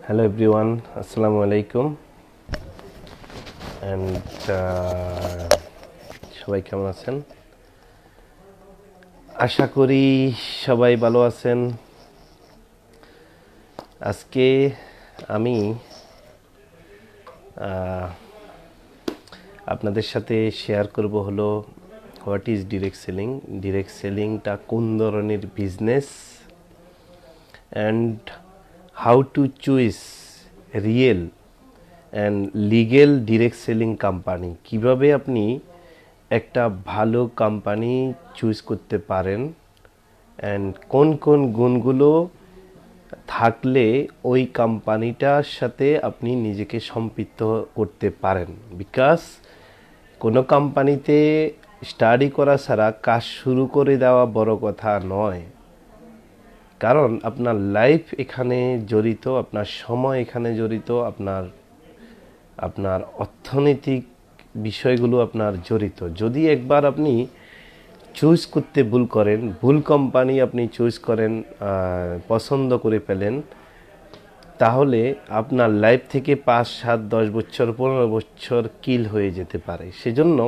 Hello everyone, Assalamu alaikum and সবাই কেমন আছেন? আশা করি সবাই ভালো আছেন। আজকে আমি আপনাদের সাথে শেয়ার করব হলো what is direct selling. Direct সেলিংটা কোন ধরনের business and how to choose real and legal direct selling company. কিভাবে আপনি একটা ভালো কোম্পানি চুজ করতে পারেন অ্যান্ড কোন কোন গুণগুলো থাকলে ওই কোম্পানিটার সাথে আপনি নিজেকে সম্পৃক্ত করতে পারেন। বিকজ কোনো কোম্পানিতে স্টাডি করা ছাড়া কাজ শুরু করে দেওয়া বড় কথা নয়, কারণ আপনার লাইফ এখানে জড়িত, আপনার সময় এখানে জড়িত, আপনার অর্থনৈতিক বিষয়গুলো আপনার জড়িত। যদি একবার আপনি চুজ করতে ভুল করেন, ভুল কোম্পানি আপনি চুজ করেন, পছন্দ করে ফেলেন, তাহলে আপনার লাইফ থেকে 5, 7, 10 বছর 15 বছর কিল হয়ে যেতে পারে। সেজন্য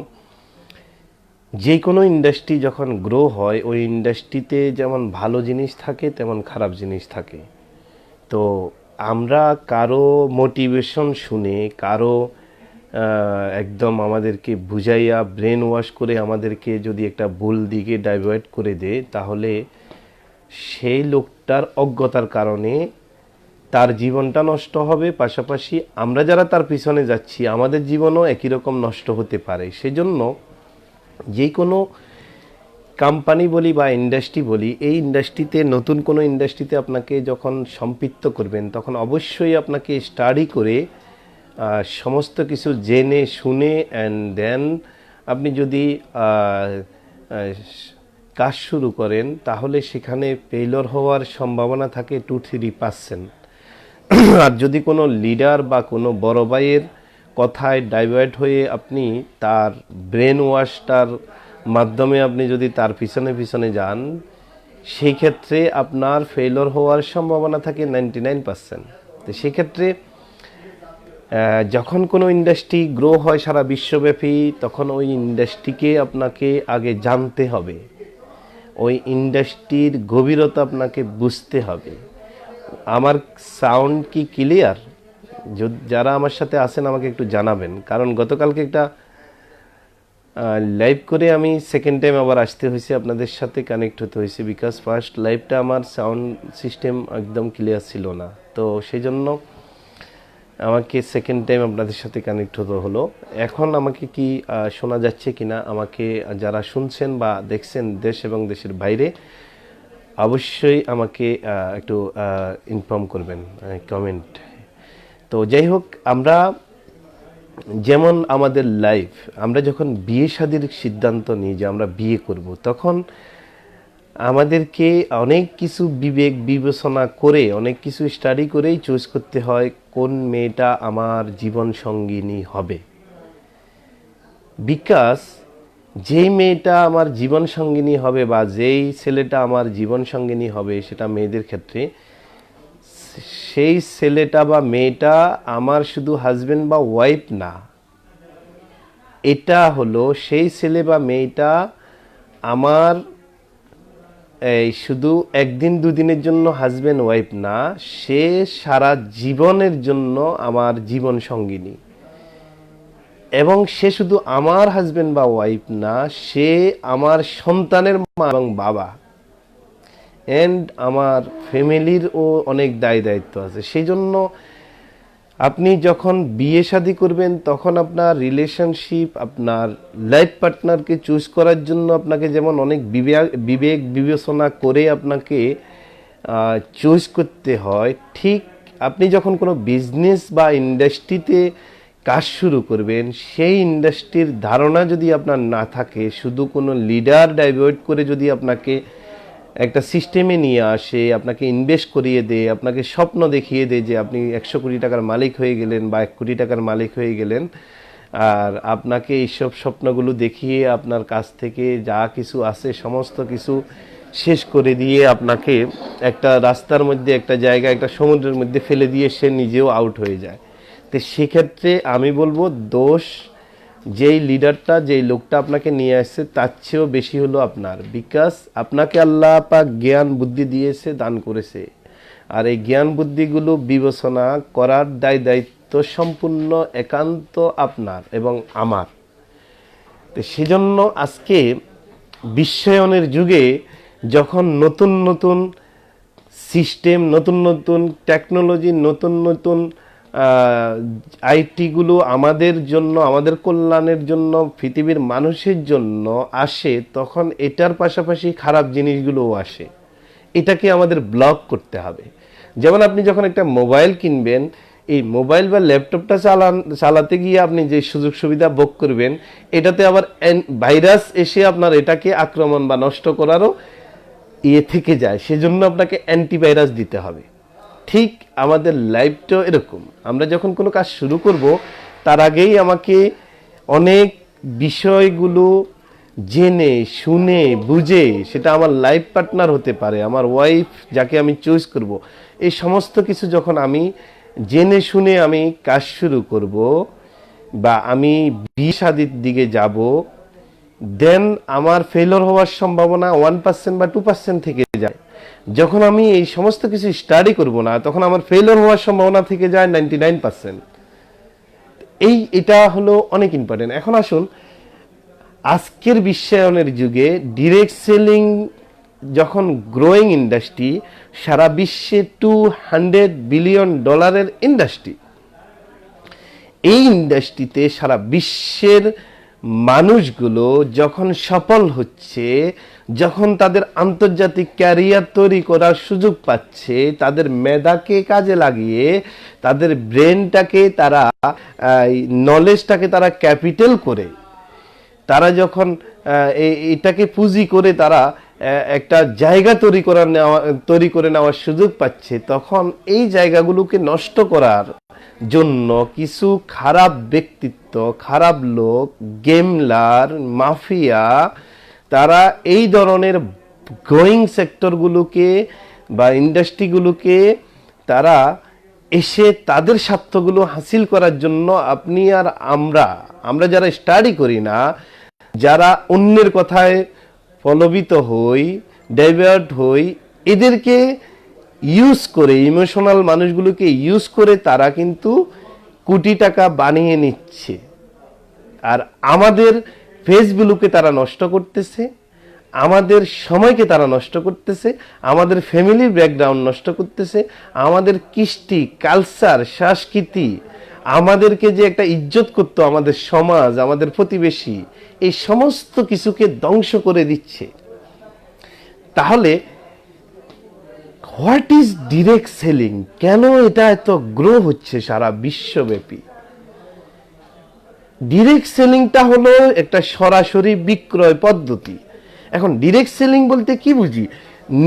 যে কোনো ইন্ডাস্ট্রি যখন গ্রো হয়, ওই ইন্ডাস্ট্রিতে যেমন ভালো জিনিস থাকে তেমন খারাপ জিনিস থাকে। তো আমরা কারো মোটিভেশন শুনে, কারো একদম আমাদেরকে বুঝাইয়া ব্রেন ওয়াশ করে আমাদেরকে যদি একটা ভুল দিকে ডাইভার্ট করে দেয়, তাহলে সেই লোকটার অজ্ঞতার কারণে তার জীবনটা নষ্ট হবে, পাশাপাশি আমরা যারা তার পিছনে যাচ্ছি আমাদের জীবনও একই রকম নষ্ট হতে পারে। সেজন্য যে কোনো কোম্পানি বলি বা ইন্ডাস্ট্রি বলি, এই ইন্ডাস্ট্রিতে নতুন কোনো ইন্ডাস্ট্রিতে আপনাকে যখন সম্পৃক্ত করবেন, তখন অবশ্যই আপনাকে স্টাডি করে সমস্ত কিছু জেনে শুনে অ্যান্ড দেন আপনি যদি কাজ শুরু করেন, তাহলে সেখানে ফেইলিওর হওয়ার সম্ভাবনা থাকে 2-3%। আর যদি কোনো লিডার বা কোনো বড় ভাইয়ের কথায় ডাইভার্ট হয়ে আপনি তার ব্রেন ওয়াশটার মাধ্যমে আপনি যদি তার পিছনে পিছনে যান, সেই ক্ষেত্রে আপনার ফেইলিওর হওয়ার সম্ভাবনা থাকে 99%। তো সেক্ষেত্রে যখন কোনো ইন্ডাস্ট্রি গ্রো হয় সারা বিশ্বব্যাপী, তখন ওই ইন্ডাস্ট্রিকে আপনাকে আগে জানতে হবে, ওই ইন্ডাস্ট্রির গভীরতা আপনাকে বুঝতে হবে। আমার সাউন্ড কি ক্লিয়ার? যারা আমার সাথে আছেন আমাকে একটু জানাবেন, কারণ গতকালকে একটা লাইভ করে আমি সেকেন্ড টাইম আবার আসতে হয়েছে, আপনাদের সাথে কানেক্ট হতে হয়েছে, বিকজ ফার্স্ট লাইভটা আমার সাউন্ড সিস্টেম একদম ক্লিয়ার ছিল না। তো সেই জন্য আমাকে সেকেন্ড টাইম আপনাদের সাথে কানেক্ট হতে হলো। এখন আমাকে কি শোনা যাচ্ছে কিনা, আমাকে যারা শুনছেন বা দেখছেন দেশ এবং দেশের বাইরে, অবশ্যই আমাকে একটু ইনফর্ম করবেন কমেন্ট। তো যাই হোক, আমরা যেমন আমাদের লাইফ, আমরা যখন বিয়ে শাদীর সিদ্ধান্ত নিই যে আমরা বিয়ে করব, তখন আমাদেরকে অনেক কিছু বিবেক বিবেচনা করে, অনেক কিছু স্টাডি করেই চুজ করতে হয় কোন মেয়েটা আমার জীবন সঙ্গিনী হবে। বিকজ যেই মেয়েটা আমার জীবন সঙ্গিনী হবে বা যেই ছেলেটা আমার জীবন সঙ্গিনী হবে, সেটা মেয়েদের ক্ষেত্রে সেই ছেলেটা বা মেয়েটা আমার শুধু হাজবেন্ড বা ওয়াইফ না, এটা হলো সেই ছেলে বা মেয়েটা আমার এই শুধু একদিন দুদিনের জন্য হাজবেন্ড ওয়াইফ না, সে সারা জীবনের জন্য আমার জীবন সঙ্গিনী। এবং সে শুধু আমার হাজবেন্ড বা ওয়াইফ না, সে আমার সন্তানের মা এবং বাবা, অ্যান্ড আমার ফ্যামিলিরও অনেক দায় দায়িত্ব আছে। সেই জন্য আপনি যখন বিয়ে শাদী করবেন, তখন আপনার রিলেশনশিপ, আপনার লাইফ পার্টনারকে চুজ করার জন্য আপনাকে যেমন অনেক বিবেক বিবেচনা করে আপনাকে চুজ করতে হয়, ঠিক আপনি যখন কোনো বিজনেস বা ইন্ডাস্ট্রিতে কাজ শুরু করবেন, সেই ইন্ডাস্ট্রির ধারণা যদি আপনার না থাকে, শুধু কোনো লিডার ডাইভার্ট করে যদি আপনাকে একটা সিস্টেমে নিয়ে আসে, আপনাকে ইনভেস্ট করিয়ে দেয়, আপনাকে স্বপ্ন দেখিয়ে দেয় যে আপনি 100 কোটি টাকার মালিক হয়ে গেলেন বা 1 কোটি টাকার মালিক হয়ে গেলেন, আর আপনাকে এইসব স্বপ্নগুলো দেখিয়ে আপনার কাছ থেকে যা কিছু আছে সমস্ত কিছু শেষ করে দিয়ে আপনাকে একটা রাস্তার মধ্যে, একটা জায়গা, একটা সমুদ্রের মধ্যে ফেলে দিয়ে সে নিজেও আউট হয়ে যায়। তো সেক্ষেত্রে আমি বলবো দোষ যেই লিডারটা, যেই লোকটা আপনাকে নিয়ে আসছে তার চেয়েও বেশি হলো আপনার, বিকজ আপনাকে আল্লাহ পাক জ্ঞান বুদ্ধি দিয়েছে, দান করেছে, আর এই জ্ঞান বুদ্ধিগুলো বিবেচনা করার দায়িত্ব সম্পূর্ণ একান্ত আপনার এবং আমার। তো সেজন্য আজকে বিশ্বায়নের যুগে যখন নতুন নতুন সিস্টেম, নতুন নতুন টেকনোলজি, নতুন নতুন আইটিগুলো আমাদের জন্য, আমাদের কল্যাণের জন্য, পৃথিবীর মানুষের জন্য আসে, তখন এটার পাশাপাশি খারাপ জিনিসগুলোও আসে। এটাকে আমাদের ব্লক করতে হবে। যেমন আপনি যখন একটা মোবাইল কিনবেন, এই মোবাইল বা ল্যাপটপটা চালাতে গিয়ে আপনি যে সুযোগ সুবিধা ভোগ করবেন, এটাতে আবার ভাইরাস এসে আপনার এটাকে আক্রমণ বা নষ্ট করারও থেকে যায়, সেজন্য আপনাকে অ্যান্টিভাইরাস দিতে হবে। ঠিক আমাদের লাইফটাও এরকম। আমরা যখন কোনো কাজ শুরু করব, তার আগেই আমাকে অনেক বিষয়গুলো জেনে শুনে বুঝে, সেটা আমার লাইফ পার্টনার হতে পারে, আমার ওয়াইফ যাকে আমি চুজ করব, এই সমস্ত কিছু যখন আমি জেনে শুনে আমি কাজ শুরু করব বা আমি বিয়ে শাদীর দিকে যাব, দেন আমার ফেলোর হওয়ার সম্ভাবনা 1% বা 2% থেকে যায়। যখন আমি এই সমস্ত কিছু স্টাডি করব না, তখন আমার ফেলোর হওয়ার সম্ভাবনা থেকে যায় 99%। এটা হলো অনেক ইম্পর্টেন্ট। এখন আসুন, আজকের বিশ্বায়নের যুগে ডিরেক্ট সেলিং যখন গ্রোয়িং ইন্ডাস্ট্রি, সারা বিশ্বে $200 বিলিয়ন ইন্ডাস্ট্রি, এই ইন্ডাস্ট্রিতে সারা বিশ্বের মানুষগুলো যখন সফল হচ্ছে, যখন তাদের আন্তর্জাতিক ক্যারিয়ার তৈরি করার সুযোগ পাচ্ছে, তাদের মেধাকে কাজে লাগিয়ে, তাদের ব্রেনটাকে তারা, নলেজটাকে তারা ক্যাপিটাল করে, তারা যখন এটাকে পুঁজি করে তারা একটা জায়গা তৈরি করে নেওয়ার সুযোগ পাচ্ছে, তখন এই জায়গাগুলোকে নষ্ট করার জন্য কিছু খারাপ ব্যক্তিত্ব, খারাপ লোক, গেমলার, মাফিয়া, তারা এই ধরনের গ্রোয়িং সেক্টরগুলোকে বা ইন্ডাস্ট্রিগুলোকে তারা এসে তাদের স্বার্থগুলো হাসিল করার জন্য, আপনি আর আমরা যারা স্টাডি করি না, যারা অন্যের কথায় প্রলোভিত হই, ডাইভার্ট হই, এদেরকে ইউজ করে, ইমোশনাল মানুষগুলোকে ইউজ করে তারা কিন্তু কোটি টাকা বানিয়ে নিচ্ছে। আর আমাদের ফেসগুলোকে তারা নষ্ট করতেছে, আমাদের সময়কে তারা নষ্ট করতেছে, আমাদের ফ্যামিলির ব্যাকগ্রাউন্ড নষ্ট করতেছে, আমাদের কৃষ্টি, কালচার, সংস্কৃতি, আমাদেরকে যে একটা ইজ্জত করতো আমাদের সমাজ, আমাদের প্রতিবেশী, এই সমস্ত কিছুকে ধ্বংস করে দিচ্ছে। তাহলে হোয়াট ইজ ডিরেক্ট সেলিং? কেন এটা এত গ্রো হচ্ছে সারা বিশ্বব্যাপী? ডিরেক্ট সেলিংটা হলো একটা সরাসরি বিক্রয় পদ্ধতি। এখন ডিরেক্ট সেলিং বলতে কি বুঝি?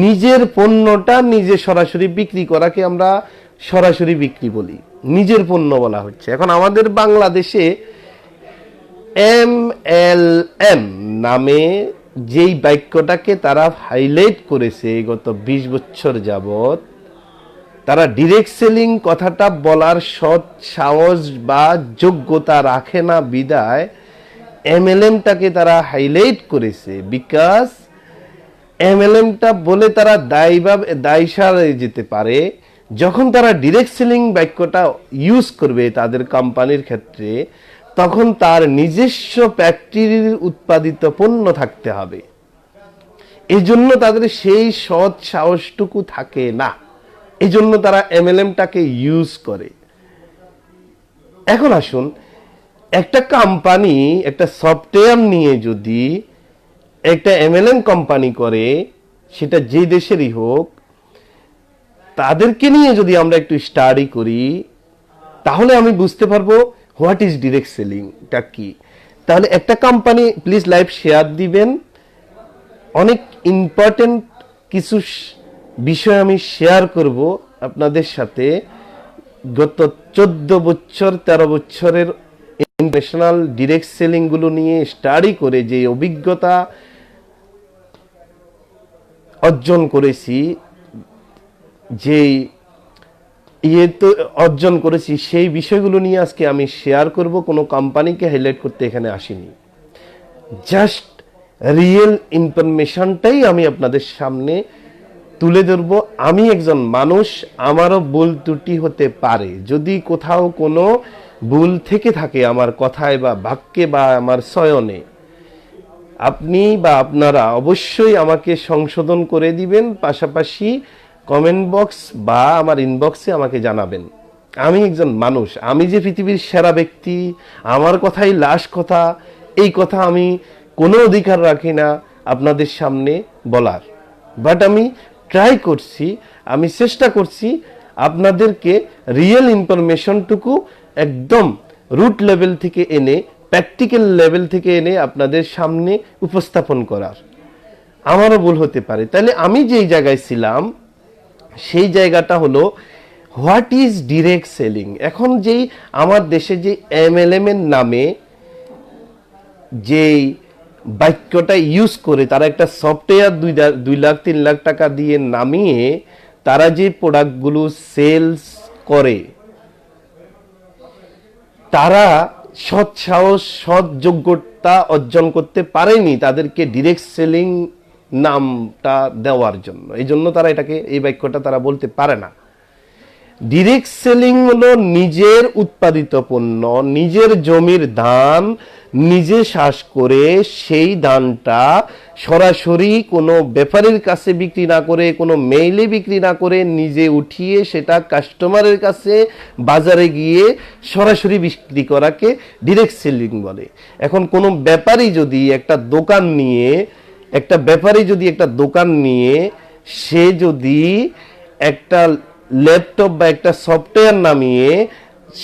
নিজের পণ্যটা নিজে সরাসরি বিক্রি করাকে আমরা সরাসরি বিক্রি বলি, নিজের পণ্য বলা হচ্ছে। এখন আমাদের বাংলাদেশে MLM নামে যেই বাক্যটাকে তারা হাইলাইট করেছে গত 20 বছর যাবত, তারা ডিরেক্ট সেলিং কথাটা বলার সৎ সাহস বা যোগ্যতা রাখে না বিদায় MLMটাকে তারা হাইলাইট করেছে। বিকজ MLMটা বলে তারা দায়সারে যেতে পারে। যখন তারা ডিরেক্ট সেলিং বাক্যটা ইউজ করবে তাদের কোম্পানির ক্ষেত্রে, তখন তার নিজস্ব ফ্যাক্টরির উৎপাদিত পণ্য থাকতে হবে। এই জন্য তাদের সেই সৎ সাহসটুকু থাকে না, এই জন্য তারা MLMটাকে ইউজ করে। এখন আসুন, একটা কোম্পানি একটা সফটওয়্যার নিয়ে যদি একটা MLM কোম্পানি করে, সেটা যে দেশেরই হোক, তাদেরকে নিয়ে যদি আমরা একটু স্টাডি করি, তাহলে আমি বুঝতে পারবো হোয়াট ইজ ডিরেক্ট সেলিংটা কি। তাহলে একটা কোম্পানি, প্লিজ লাইভ শেয়ার দিবেন, অনেক ইম্পর্টেন্ট কিছু বিষয় আমি শেয়ার করব আপনাদের সাথে। গত 14 বছর 13 বছরের ইন্টারন্যাশনাল ডিরেক্ট সেলিং গুলো নিয়ে স্টাডি করে যে অভিজ্ঞতা অর্জন করেছি, যে তো অর্জন করেছি, সেই বিষয়গুলো নিয়ে আজকে আমি শেয়ার করব। কোনো কোম্পানিকে হাইলাইট করতে এখানে আসিনি, জাস্ট রিয়েল ইনফরমেশনটাই আমি আপনাদের সামনে তুলে ধরব। আমি একজন মানুষ, আমারও ভুল ত্রুটি হতে পারে। যদি কোথাও কোনো ভুল থেকে থাকে আমার কথায় বা বাক্যে বা আমার চয়নে, আপনি বা আপনারা অবশ্যই আমাকে সংশোধন করে দিবেন, পাশাপাশি কমেন্ট বক্স বা আমার ইনবক্সে আমাকে জানাবেন। আমি একজন মানুষ, আমি যে পৃথিবীর সেরা ব্যক্তি, আমার কথাই লাস্ট কথা, এই কথা আমি কোনো অধিকার রাখি না আপনাদের সামনে বলার। বাট আমি ট্রাই করছি, আমি চেষ্টা করছি আপনাদেরকে রিয়েল ইনফরমেশনটুকু একদম রুট লেভেল থেকে এনে, প্র্যাকটিক্যাল লেভেল থেকে এনে আপনাদের সামনে উপস্থাপন করার। আমারও ভুল হতে পারে। তাহলে আমি যেই জায়গায় ছিলাম সেই জায়গাটা হলো হোয়াট ইজ ডিরেক্ট সেলিং। এখন যেই আমার দেশে যে এমএলএম এর নামে যেই বাক্যটা ইউজ করে, তারা একটা সফটওয়্যার 2 লাখ 3 লাখ টাকা দিয়ে নামিয়ে তারা যে প্রোডাক্টগুলো সেলস করে, তারা সৎ সাহস, সৎ যোগ্যতা অর্জন করতে পারেনি তাদেরকে ডিরেক্ট সেলিং নামটা দেওয়ার জন্য। এই জন্য তারা এটাকে, এই বাক্যটা তারা বলতে পারে না। ডিরেক্ট সেলিং হলো নিজের উৎপাদিত পণ্য, নিজের জমির ধান নিজে চাষ করে সেই ধানটা সরাসরি কোনো ব্যাপারীর কাছে বিক্রি না করে, কোনো মেইলে বিক্রি না করে, নিজে উঠিয়ে সেটা কাস্টমারের কাছে বাজারে গিয়ে সরাসরি বিক্রি করাকে ডিরেক্ট সেলিং বলে। এখন কোনো ব্যাপারী যদি একটা দোকান নিয়ে, সে যদি একটা ল্যাপটপ বা একটা সফটওয়্যার নামিয়ে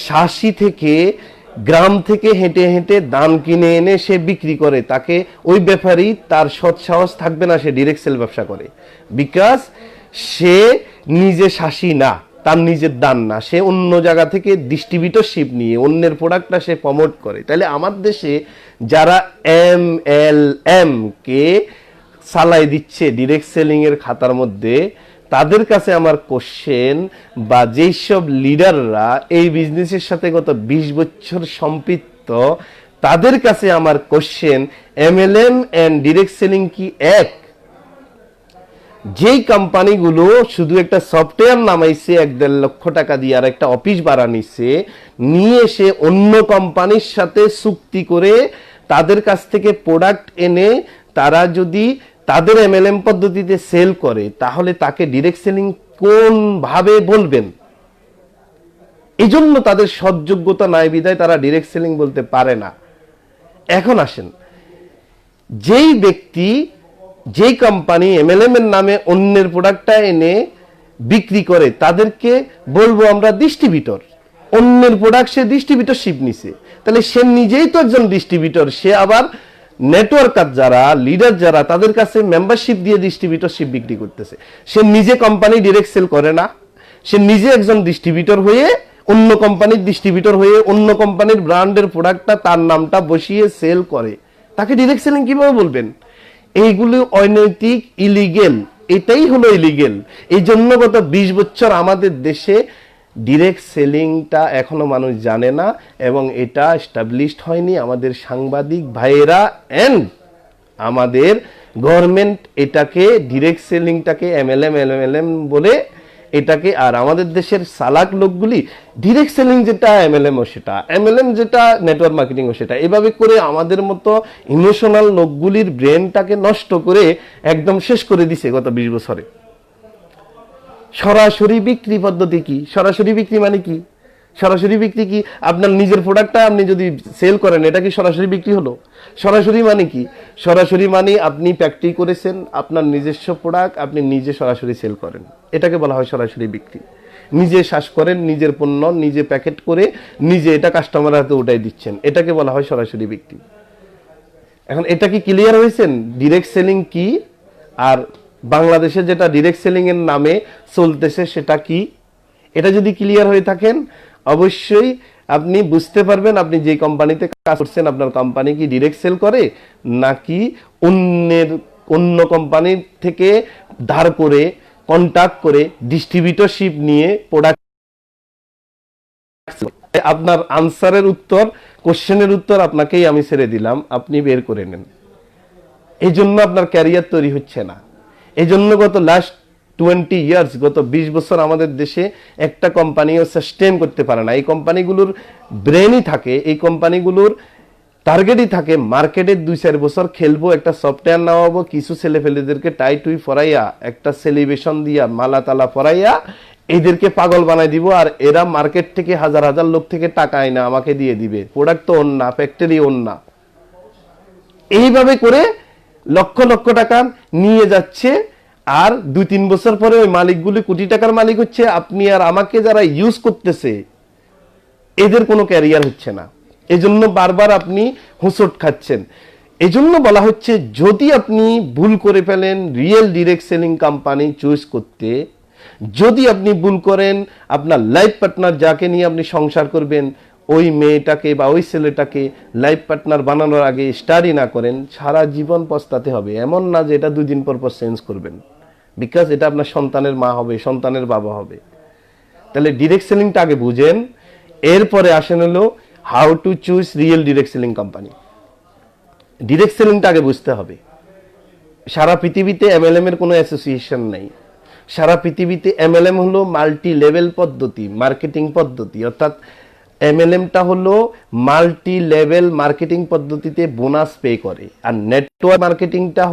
শাসি থেকে, গ্রাম থেকে হেঁটে হেঁটে ধান কিনে এনে সে বিক্রি করে, তাকে ওই ব্যাপারী, তার সৎ সাহস থাকবে না সে ডিরেক্ট সেল ব্যবসা করে। বিকজ সে নিজে শাসি না, তার নিজের দান না, সে অন্য জায়গা থেকে ডিস্ট্রিবিউটরশিপ নিয়ে অন্যের প্রোডাক্টটা সে প্রমোট করে। তাহলে আমার দেশে যারা MLM কে চালাই দিচ্ছে ডিরেক্ট সেলিং এর খাতার মধ্যে, তাদের কাছে আমার কোশ্চেন, বা যেই সব লিডাররা এই বিজনেসের সাথে গত 20 বছর সম্পৃক্ত, তাদের কাছে আমার question, MLM and direct selling কি এক? যেই কোম্পানিগুলো শুধু একটা সফটওয়্যার নামাইছে 1-1.5 লক্ষ টাকা দিয়ে, আর একটা অফিস ভাড়া নিচ্ছে, নিয়ে এসে অন্য কোম্পানির সাথে চুক্তি করে তাদের কাছ থেকে প্রোডাক্ট এনে তারা যদি তাদের MLM পদ্ধতিতে সেল করে, তাহলে তাকে ডিরেক্ট সেলিং কোন ভাবে বলবেন? এই জন্য তাদের সৎযোগ্যতা নাই বিধায় তারা ডিরেক্ট সেলিং বলতে পারে না। এখন আসেন, যেই ব্যক্তি, যেই কোম্পানি MLM এর নামে অন্যের প্রোডাক্টটা এনে বিক্রি করে, তাদেরকে বলবো আমরা ডিস্ট্রিবিউটর। অন্যের প্রোডাক্ট সে ডিস্ট্রিবিউটরশিপ নিছে, তাহলে সে নিজেই তো একজন ডিস্ট্রিবিউটর। সে আবার নেটওয়ার্কার যারা, লিডার যারা, তাদের কাছে মেম্বারশিপ দিয়ে ডিস্ট্রিবিউটরশিপ বিক্রি করতেছে। সে নিজে কোম্পানি ডিরেক্ট সেল করে না, সে নিজে একজন ডিস্ট্রিবিউটর হয়ে, অন্য কোম্পানির ডিস্ট্রিবিউটর হয়ে অন্য কোম্পানির ব্র্যান্ডের প্রোডাক্টটা তার নামটা বসিয়ে সেল করে। তাকে ডিরেক্ট সেলিং কিভাবে বলবেন? এইগুলো অনৈতিক, ইলিগেল। এটাই হলো ইলিগেল। এই জন্য গত 20 বছর আমাদের দেশে ডিরেক্ট সেলিংটা এখনো মানুষ জানে না, এবং এটা এস্টাবলিশড হয়নি। আমাদের সাংবাদিক ভাইয়েরা এন্ড আমাদের গভর্নমেন্ট এটাকে, ডিরেক্ট সেলিংটাকে MLM বলে এটাকে, আর আমাদের দেশের চালাক লোকগুলি ডিরেক্ট সেলিং যেটা, MLM যেটা, নেটওয়ার্ক মার্কেটিং ও সেটা, এভাবে করে আমাদের মতো ইমোশনাল লোকগুলির ব্রেনটাকে নষ্ট করে একদম শেষ করে দিছে গত 20 বছরে। সরাসরি বিক্রি পদ্ধতি কি? সরাসরি বিক্রি মানে কি? সরাসরি বিক্রি কি? আপনার নিজের প্রোডাক্টটা আপনি যদি সেল করেন, এটা কি সরাসরি বিক্রি হলো? সরাসরি মানে কি? সরাসরি মানে আপনি ফ্যাক্টরি করেছেন, আপনার নিজস্ব প্রোডাক্ট আপনি নিজে সরাসরি সেল করেন, এটাকে বলা হয় সরাসরি বিক্রি। নিজে শ্বাস করেন, নিজের পণ্য নিজে প্যাকেট করে নিজে এটা কাস্টমার হাতে উঠাই দিচ্ছেন, এটাকে বলা হয় সরাসরি বিক্রি। এখন এটা কি ক্লিয়ার হয়েছেন ডিরেক্ট সেলিং কি, আর বাংলাদেশে যেটা ডিরেক্ট সেলিং এর নামে চলতেছে সেটা কি? এটা যদি ক্লিয়ার হয়ে থাকেন, অবশ্যই আপনি বুঝতে পারবেন আপনি যে কোম্পানিতে কাজ করছেন, আপনার কোম্পানি কি ডিরেক্ট সেল করে নাকি অন্য কোম্পানি থেকে ধার করে কন্ট্যাক্ট করে ডিস্ট্রিবিউটরশিপ নিয়ে প্রোডাক্ট, আপনার আনসারের উত্তর, কোশ্চেনের উত্তর আপনাকেই আমি ছেড়ে দিলাম, আপনি বের করে নেন। এই জন্য আপনার ক্যারিয়ার তৈরি হচ্ছে না। এই জন্য গত লাস্ট 20 ইয়ার্স, গত 20 বছর আমাদের দেশে একটা কোম্পানিও সাস্টেন করতে পারে না। এই কোম্পানিগুলোর ব্রেনই থাকে, এই কোম্পানিগুলোর টার্গেটই থাকে মার্কেটে 2-4 বছর খেলবো, একটা সফটওয়্যার নামাবো, কিছু ছেলে ফেলেদেরকে টাই টুই ফরাইয়া, একটা সেলিব্রেশন দিয়া, মালা তালা ফরাইয়া এদেরকে পাগল বানাই দিব, আর এরা মার্কেট থেকে হাজার হাজার লোক থেকে টাকা আইনা আমাকে দিয়ে দিবে। প্রোডাক্ট তো ওর না, ফ্যাক্টরি ওর না। এইভাবে করে লক্ষ লক্ষ টাকা নিয়ে যাচ্ছে, আর 2-3 বছর পরে ওই মালিকগুলি কোটি টাকার মালিক হচ্ছে। আপনি আর আমাকে যারা ইউজ করতেছে এদের কোনো ক্যারিয়ার হচ্ছে না। এজন্য বারবার আপনি হোঁচট খাচ্ছেন। এজন্য বলা হচ্ছে যদি আপনি ভুল করে ফেলেন real direct selling company choose করতে, যদি আপনি ভুল করেন আপনার লাইফ পার্টনার যাকে নিয়ে আপনি সংসার করবেন ওই মেয়েটাকে বা ওই ছেলেটাকে লাইফ পার্টনার বানানোর আগে স্টাডি না করেন, সারা জীবন পস্তাতে হবে। এমন না যে এটা 2 দিন পর পর চেঞ্জ করবেন, বিকজ এটা আপনার সন্তানের মা হবে, সন্তানের বাবা হবে। তাহলে ডিরেক্ট সেলিংটা আগে বুঝেন, এরপরে আসেন হলো how to choose real direct selling company. Direct সেলিংটা আগে বুঝতে হবে। সারা পৃথিবীতে এমএলএম এর কোনো অ্যাসোসিয়েশন নাই। সারা পৃথিবীতে এমএলএম হলো মাল্টি লেভেল পদ্ধতি, মার্কেটিং পদ্ধতি। অর্থাৎ এমএলএমটা হলো মাল্টি লেভেল মার্কেটিং পদ্ধতিতে বোনাস পে করে। আর নেটওয়ার্ক মার্কেটিংটা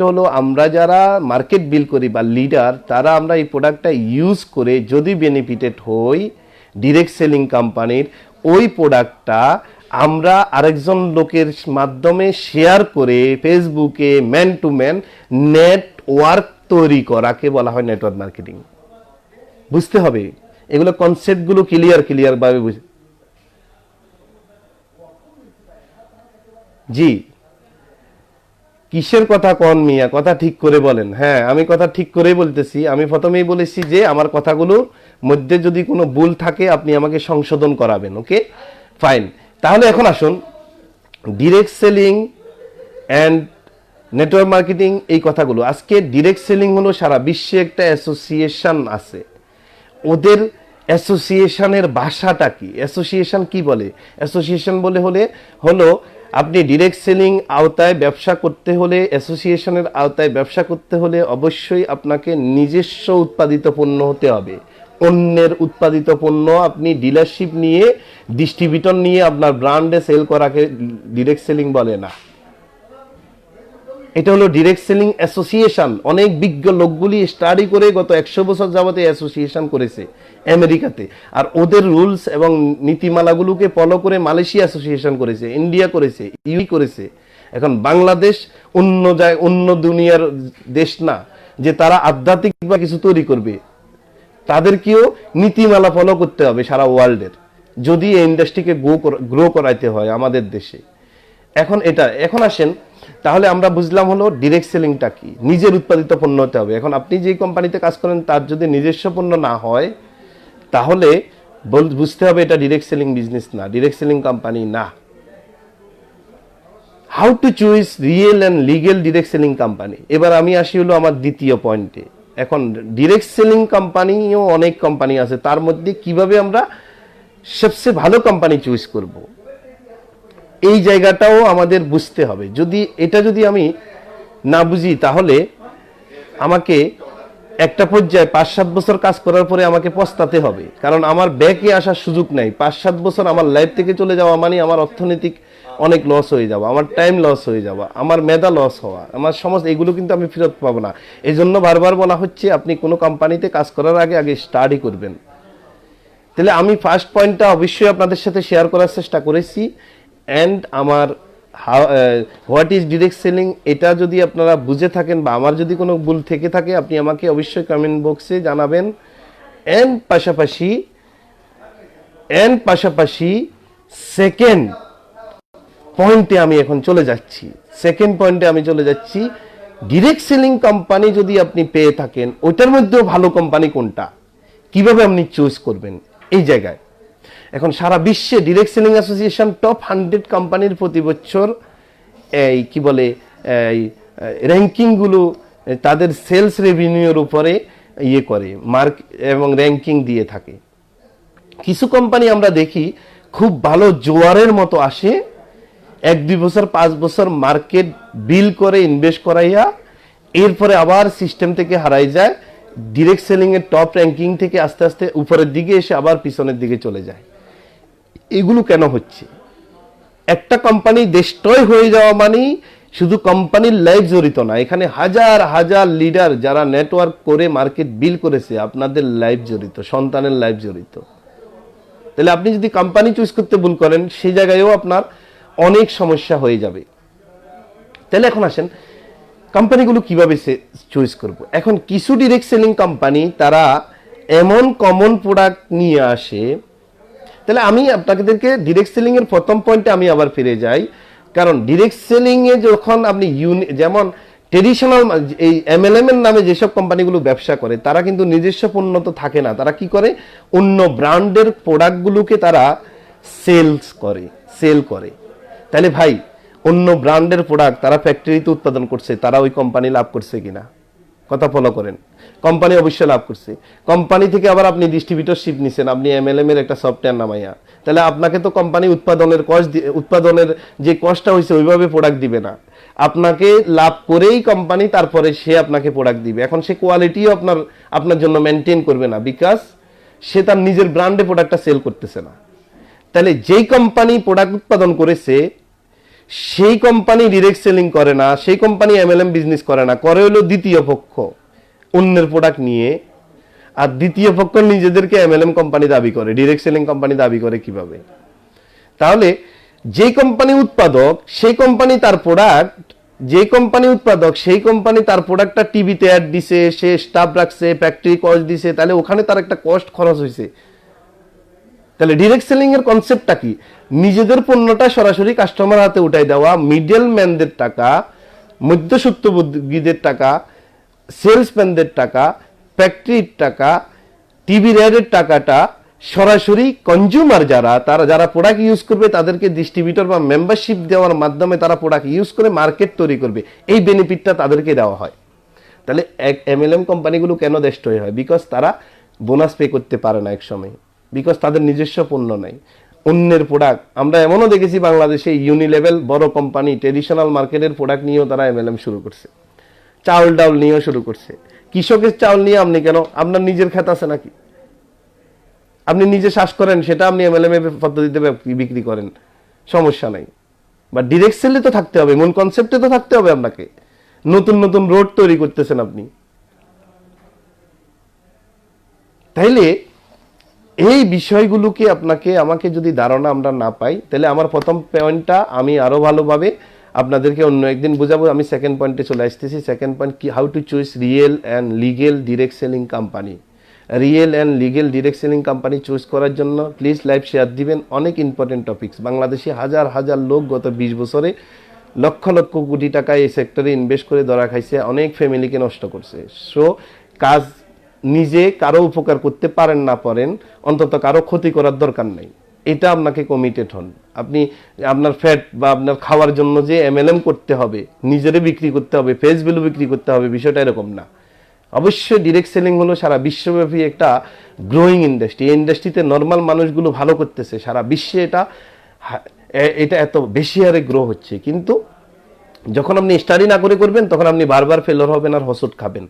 হলো আমরা যারা মার্কেট বিল করি বা লিডার, তারা আমরা এই প্রোডাক্টটা ইউজ করে যদি বেনিফিটেড হই ডিরেক্ট সেলিং কোম্পানির, ওই প্রোডাক্টটা আমরা আরেকজন লোকের মাধ্যমে শেয়ার করে ফেসবুকে ম্যান টু ম্যান নেটওয়ার্ক তৈরি করাকে বলা হয় নেটওয়ার্ক মার্কেটিং। বুঝতে হবে এগুলো, কনসেপ্টগুলো ক্লিয়ার ভাবে জি। কিসের কথা কন মিয়া, কথা ঠিক করে বলেন। হ্যাঁ, আমি কথা ঠিক করেই বলতেছি। আমি প্রথমেই বলেছি যে আমার কথাগুলোর মধ্যে যদি কোনো ভুল থাকে আপনি আমাকে সংশোধন করাবেন। ওকে, ফাইন। তাহলে এখন আসুন direct selling and network marketing এই কথাগুলো। আজকে ডিরেক্ট সেলিং হলো সারা বিশ্বে একটা অ্যাসোসিয়েশন আছে। ওদের অ্যাসোসিয়েশনের ভাষাটা কি? অ্যাসোসিয়েশন কি বলে? অ্যাসোসিয়েশন হলো আপনি ডিরেক্ট সেলিং আওতায় ব্যবসা করতে হলে, অ্যাসোসিয়েশনের আওতায় ব্যবসা করতে হলে অবশ্যই আপনাকে নিজস্ব উৎপাদিত পণ্য হতে হবে। অন্যের উৎপাদিত পণ্য আপনি ডিলারশিপ নিয়ে, ডিস্ট্রিবিউটর নিয়ে আপনার ব্র্যান্ডে সেল করাকে ডিরেক্ট সেলিং বলে না। এটা হলো ডিরেক্ট সেলিং অ্যাসোসিয়েশন। অনেক বিজ্ঞ লোকগুলি স্টাডি করে গত 100 বছর যাবতে অ্যাসোসিয়েশন করেছে আমেরিকাতে, আর ওদের রুলস এবং নীতিমালাগুলোকে ফলো করে মালয়েশিয়া অ্যাসোসিয়েশন করেছে, ইন্ডিয়া করেছে, ইউ করেছে। এখন বাংলাদেশ অন্য দুনিয়ার দেশ না যে তারা আধ্যাত্মিক বা কিছু তৈরি করবে। তাদেরকেও নীতিমালা ফলো করতে হবে সারা ওয়ার্ল্ডের, যদি এই ইন্ডাস্ট্রিকে গ্রো করাইতে হয় আমাদের দেশে। এখন আসেন, তাহলে আমরা বুঝলাম হলো ডিরেক্ট সেলিংটা কি, নিজের উৎপাদিত পণ্য হতে হবে। এখন আপনি যে কোম্পানিতে কাজ করেন তার যদি নিজস্ব পণ্য না হয় তাহলে বুঝতে হবে এটা ডিরেক্ট সেলিং বিজনেস না, ডিরেক্ট সেলিং কোম্পানি না। How to choose real and legal direct selling company. এবার আমি আসি হলো আমার দ্বিতীয় পয়েন্টে। এখন ডিরেক্ট সেলিং কোম্পানিও অনেক কোম্পানি আছে, তার মধ্যে কিভাবে আমরা সবচেয়ে ভালো কোম্পানি চুজ করব এই জায়গাটাও আমাদের বুঝতে হবে। যদি আমি না বুঝি তাহলে আমাকে একটা পর্যায়ে 5-7 বছর কাজ করার পরে আমাকে পস্তাতে হবে, কারণ আমার ব্যাকে আসার সুযোগ নাই। 5-7 বছর আমার লাইফ থেকে চলে যাওয়া মানে আমার অর্থনৈতিক অনেক লস হয়ে যাওয়া, আমার টাইম লস হয়ে যাওয়া, আমার মেধা লস হওয়া, আমার সমস্ত এগুলো কিন্তু আমি ফেরত পাবো না। এই জন্য বারবার বলা হচ্ছে আপনি কোনো কোম্পানিতে কাজ করার আগে স্টাডি করবেন। তাহলে আমি ফার্স্ট পয়েন্টটা অবশ্যই আপনাদের সাথে শেয়ার করার চেষ্টা করেছি। অ্যান্ড আমার হোয়াট ইজ ডিরেক্ট সেলিং এটা যদি আপনারা বুঝে থাকেন বা আমার যদি কোনো ভুল থেকে থাকে আপনি আমাকে অবশ্যই কমেন্ট বক্সে জানাবেন। অ্যান্ড পাশাপাশি সেকেন্ড পয়েন্টে আমি এখন চলে যাচ্ছি। ডিরেক্ট সেলিং কোম্পানি যদি আপনি পেয়ে থাকেন ওইটার মধ্যেও ভালো কোম্পানি কোনটা, কিভাবে আপনি চুজ করবেন এই জায়গায়। এখন সারা বিশ্বে ডিরেক্ট সেলিং অ্যাসোসিয়েশন টপ 100 কোম্পানির প্রতি বছর র্যাঙ্কিংগুলো তাদের সেলস রেভিনিউর উপরে ইয়ে করে মার্ক এবং র্যাঙ্কিং দিয়ে থাকে। কিছু কোম্পানি আমরা দেখি খুব ভালো জোয়ারের মতো আসে, 1-2 বছর 5 বছর মার্কেট বিল করে ইনভেস্ট করাইয়া এরপরে আবার সিস্টেম থেকে হারাই যায়, ডিরেক্ট সেলিং এর টপ র্যাঙ্কিং থেকে আস্তে আস্তে উপরের দিকে এসে আবার পিছনের দিকে চলে যায়। এগুলো কেন হচ্ছে? একটা কোম্পানি ডিস্ট্রয় হয়ে যাওয়া মানে শুধু কোম্পানির লাইফ জড়িত না, এখানে হাজার হাজার লিডার যারা নেটওয়ার্ক করে মার্কেট বিল করেছে, আপনাদের লাইফ জড়িত, সন্তানের লাইফ জড়িত। তাহলে আপনি যদি কোম্পানি চুজ করতে ভুল করেন, সেই জায়গায়ও আপনার অনেক সমস্যা হয়ে যাবে। তাহলে এখন আসেন কোম্পানিগুলো কিভাবে চুজ করব। এখন কিছু ডিরেক্ট সেলিং কোম্পানি তারা এমন কমন প্রোডাক্ট নিয়ে আসে। তাহলে আমি আপনাদেরকে ডিরেক্ট সেলিং এর প্রথম পয়েন্টে আমি আবার ফিরে যাই, কারণ ডিরেক্ট সেলিং এ যখন আপনি যেমন ট্রেডিশনাল এই এমএলএম এর নামে যেসব কোম্পানিগুলো ব্যবসা করে, তারা কিন্তু নিজস্ব পণ্য তো থাকে না, তারা কি করে অন্য ব্র্যান্ডের প্রোডাক্টগুলোকে তারা সেল করে। তাহলে ভাই, অন্য ব্র্যান্ডের প্রোডাক্ট তারা ফ্যাক্টরিতে উৎপাদন করছে, তারা ওই কোম্পানি লাভ করছে কিনা? কথা ফলো করেন। কোম্পানি অবশ্যই লাভ করছে। কোম্পানি থেকে আবার আপনি ডিস্ট্রিবিউটরশিপ নিছেন, আপনি এমএলএম এর একটা সফটওয়্যার নামাইয়া, তাহলে আপনাকে তো কোম্পানি উৎপাদনের যে কষ্টটা হয়েছে ওইভাবে প্রোডাক্ট দিবে না, আপনাকে লাভ করেই কোম্পানি তারপরে সে আপনাকে প্রোডাক্ট দিবে। এখন সে কোয়ালিটিও আপনার জন্য মেনটেন করবে না, বিকজ সে তার নিজের ব্র্যান্ডে প্রোডাক্টটা সেল করতেছে না। তাহলে যেই কোম্পানি প্রোডাক্ট উৎপাদন করেছে সেই কোম্পানি ডিরেক্ট সেলিং করে না, সেই কোম্পানি এমএলএম বিজনেস করে না, করে হলো দ্বিতীয় পক্ষ অন্যের প্রোডাক্ট নিয়ে। আর দ্বিতীয় পক্ষ নিজেদেরকে এমএলএম কোম্পানি দাবি করে, ডিরেক্ট সেলিং কোম্পানি দাবি করে কিভাবে? তাহলে যে কোম্পানি উৎপাদক সেই কোম্পানি তার প্রোডাক্টটা টিভিতে অ্যাড দিছে, সে স্টাফ রাখছে, ফ্যাক্টরি কস্ট দিছে, তাহলে ওখানে তার একটা কস্ট খরচ হয়েছে। তাহলে ডিরেক্ট সেলিং এর কনসেপ্টটা কি? নিজেদের পণ্যটা সরাসরি কাস্টমার হাতে উঠাই দেওয়া, মিডল ম্যানদের টাকা, মধ্যস্বত্বভোগীদের টাকা, সেলসম্যানদের টাকা, ফ্যাক্টরির টাকা, টিভি রেডের টাকাটা সরাসরি কনজিউমার যারা প্রোডাক্ট ইউজ করবে তাদেরকে ডিস্ট্রিবিউটর বা মেম্বারশিপ দেওয়ার মাধ্যমে তারা প্রোডাক্ট ইউজ করে মার্কেট তৈরি করবে, এই বেনিফিটটা তাদেরকে দেওয়া হয়। তাহলে এমএলএম কোম্পানিগুলো কেন ডিস্ট্রয় হয়? বিকজ তারা বোনাস পে করতে পারে না এক সময়, বিকজ তাদের নিজস্ব পণ্য নাই, অন্যের প্রোডাক্ট। আমরা এমনও দেখেছি বাংলাদেশে ইউনিলেভেল বড় কোম্পানি ট্রেডিশনাল মার্কেটের প্রোডাক্ট নিয়েও তারা এমএলএম শুরু করছে, চাউল ডাউল নিয়েও শুরু করছে। কৃষকের চাউল নিয়ে আপনি কেন? আপনার নিজের ক্ষেত আছে নাকি? আপনি নিজে চাষ করেন, সেটা আপনি এমএলএম এর পদ্ধতিতে বিক্রি করেন, সমস্যা নাই। বা ডিরেক্ট সেলে তো থাকতে হবে, মূল কনসেপ্টে তো থাকতে হবে আপনাকে। নতুন নতুন রোড তৈরি করতেছেন আপনি। তাইলে এই বিষয়গুলোকে আমাকে যদি ধারণা আমরা না পাই, তাহলে আমার প্রথম পয়েন্টটা আমি আরো ভালোভাবে আপনাদেরকে অন্য একদিন বুঝাবো। আমি সেকেন্ড পয়েন্টে চলে আসতেছি। সেকেন্ড পয়েন্ট কি? How to choose real and legal direct selling company. Real and legal direct selling company choose করার জন্য প্লিজ লাইভ শেয়ার দিবেন। অনেক ইম্পর্টেন্ট টপিকস। বাংলাদেশে হাজার হাজার লোক গত 20 বছরে লক্ষ লক্ষ কোটি টাকা এই সেক্টরে ইনভেস্ট করে ধরা খাইছে, অনেক ফ্যামিলিকে নষ্ট করছে। সো কাজ নিজে কারো উপকার করতে পারেন না পারেন, অন্তত কারো ক্ষতি করার দরকার নাই, এটা আপনাকে কমিটেড হন। আপনি আপনার ফ্যাট বা আপনার খাওয়ার জন্য যে এমএলএম করতে হবে, নিজেরে বিক্রি করতে হবে, ফেস ভ্যালু বিক্রি করতে হবে, বিষয়টা এরকম না। অবশ্যই ডিরেক্ট সেলিং হলো সারা বিশ্বব্যাপী একটা গ্রোয়িং ইন্ডাস্ট্রি। এই ইন্ডাস্ট্রিতে নর্মাল মানুষগুলো ভালো করতেছে, সারা বিশ্বে এটা এত বেশি হারে গ্রো হচ্ছে। কিন্তু যখন আপনি স্টাডি না করে করবেন, তখন আপনি বারবার ফেলোর হবেন আর হোঁচট খাবেন।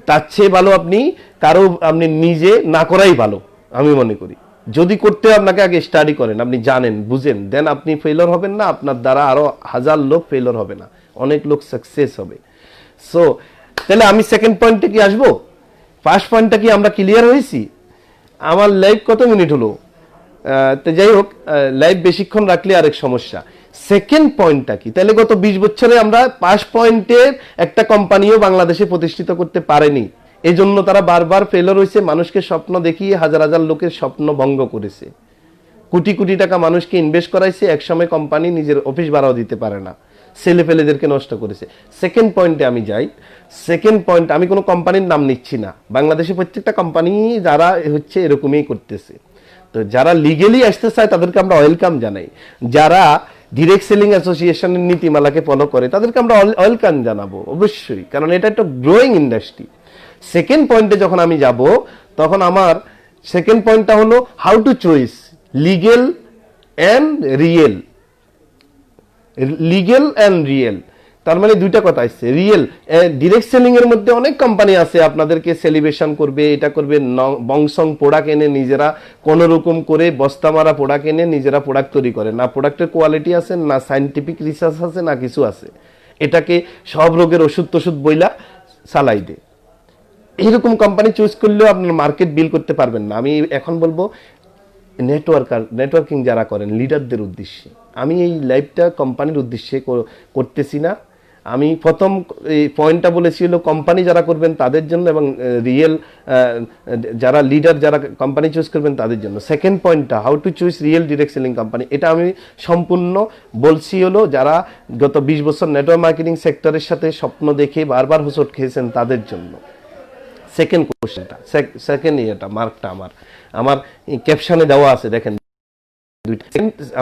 তার চেয়ে ভালো আপনি নিজে না করাই ভালো আমি মনে করি। যদি করতে আপনাকে আগে স্টাডি করেন, আপনি জানেন বুঝেন, দেন আপনি ফেলোর হবেন না, আপনার দ্বারা আরো হাজার লোক ফেলোর হবে না, অনেক লোক সাকসেস হবে। সো তাহলে আমি সেকেন্ড পয়েন্টে কি আসবো? ফার্স্ট পয়েন্টটা কি আমরা ক্লিয়ার হয়েছি? আমার লাইভ কত মিনিট হলো? তো যাই হোক, লাইভ বেশিক্ষণ রাখলে আরেক সমস্যা। সেকেন্ড পয়েন্টটা কি? তাহলে গত 20 বছরে আমরা 5 পয়েন্টের একটা কোম্পানিও বাংলাদেশে প্রতিষ্ঠিত করতে পারেনি, এজন্য তারা বারবার ফেলোর হয়েছে। মানুষকে স্বপ্ন দেখিয়ে হাজার হাজার লোকের স্বপ্ন ভঙ্গ করেছে, কোটি কোটি টাকা মানুষকে ইনভেস্ট করাইছে, একসময় কোম্পানি নিজের অফিস ভাড়াও দিতে পারে না, ছেলে ফেলেদেরকে নষ্ট করেছে। সেকেন্ড পয়েন্টে আমি যাই। সেকেন্ড পয়েন্ট, আমি কোনো কোম্পানির নাম নিচ্ছি না, বাংলাদেশে প্রত্যেকটা কোম্পানি যারা হচ্ছে এরকমই করতেছে। তো যারা লিগেলি আসতে চায় তাদেরকে আমরা ওয়েলকাম জানাই। যারা ডিরেক্ট সেলিং অ্যাসোসিয়েশনের নীতিমালাকে ফলো করে তাদেরকে আমরা ওয়েলকাম জানাবো অবশ্যই, কারণ এটা একটা গ্রোয়িং ইন্ডাস্ট্রি। সেকেন্ড পয়েন্টে যখন আমি যাব, তখন আমার সেকেন্ড পয়েন্টটা হলো how two choice legal and real. Legal and real, তার মানে দুইটা কথা আসছে। রিয়েল ডিরেক্ট সেলিং এর মধ্যে অনেক কোম্পানি আছে আপনাদেরকে সেলিব্রেশন করবে, এটা করবে, বংশং প্রোডাক্ট এনে নিজেরা কোন রকম করে বস্তা মারা প্রোডাক্ট এনে নিজেরা প্রোডাক্ট তৈরি করে, না প্রোডাক্টের কোয়ালিটি আছে, না সাইন্টিফিক রিসার্চ আছে, না কিছু আছে, এটাকে সব রোগের ওষুধ টষুধ বইলা চালাই দে। এইরকম কোম্পানি চুজ করলেও আপনার মার্কেট বিল করতে পারবেন না। আমি এখন বলবো নেটওয়ার্কিং যারা করেন লিডারদের উদ্দেশ্যে, আমি এই লাইভটা কোম্পানির উদ্দেশ্যে করতেছি না। আমি প্রথম এই পয়েন্টটা বলেছি হলো কোম্পানি যারা করবেন তাদের জন্য, এবং রিয়েল যারা লিডার যারা কোম্পানি চুজ করবেন তাদের জন্য। সেকেন্ড পয়েন্টটা how to choose real direct selling company, এটা আমি সম্পূর্ণ বলছি হলো যারা গত 20 বছর নেটওয়ার্ক মার্কেটিং সেক্টরের সাথে স্বপ্ন দেখে বারবার হোঁচট খেয়েছেন তাদের জন্য। সেকেন্ড কোশ্চেনটা, সেকেন্ড ইয়েটা মার্কটা আমার ক্যাপশনে দেওয়া আছে, দেখেন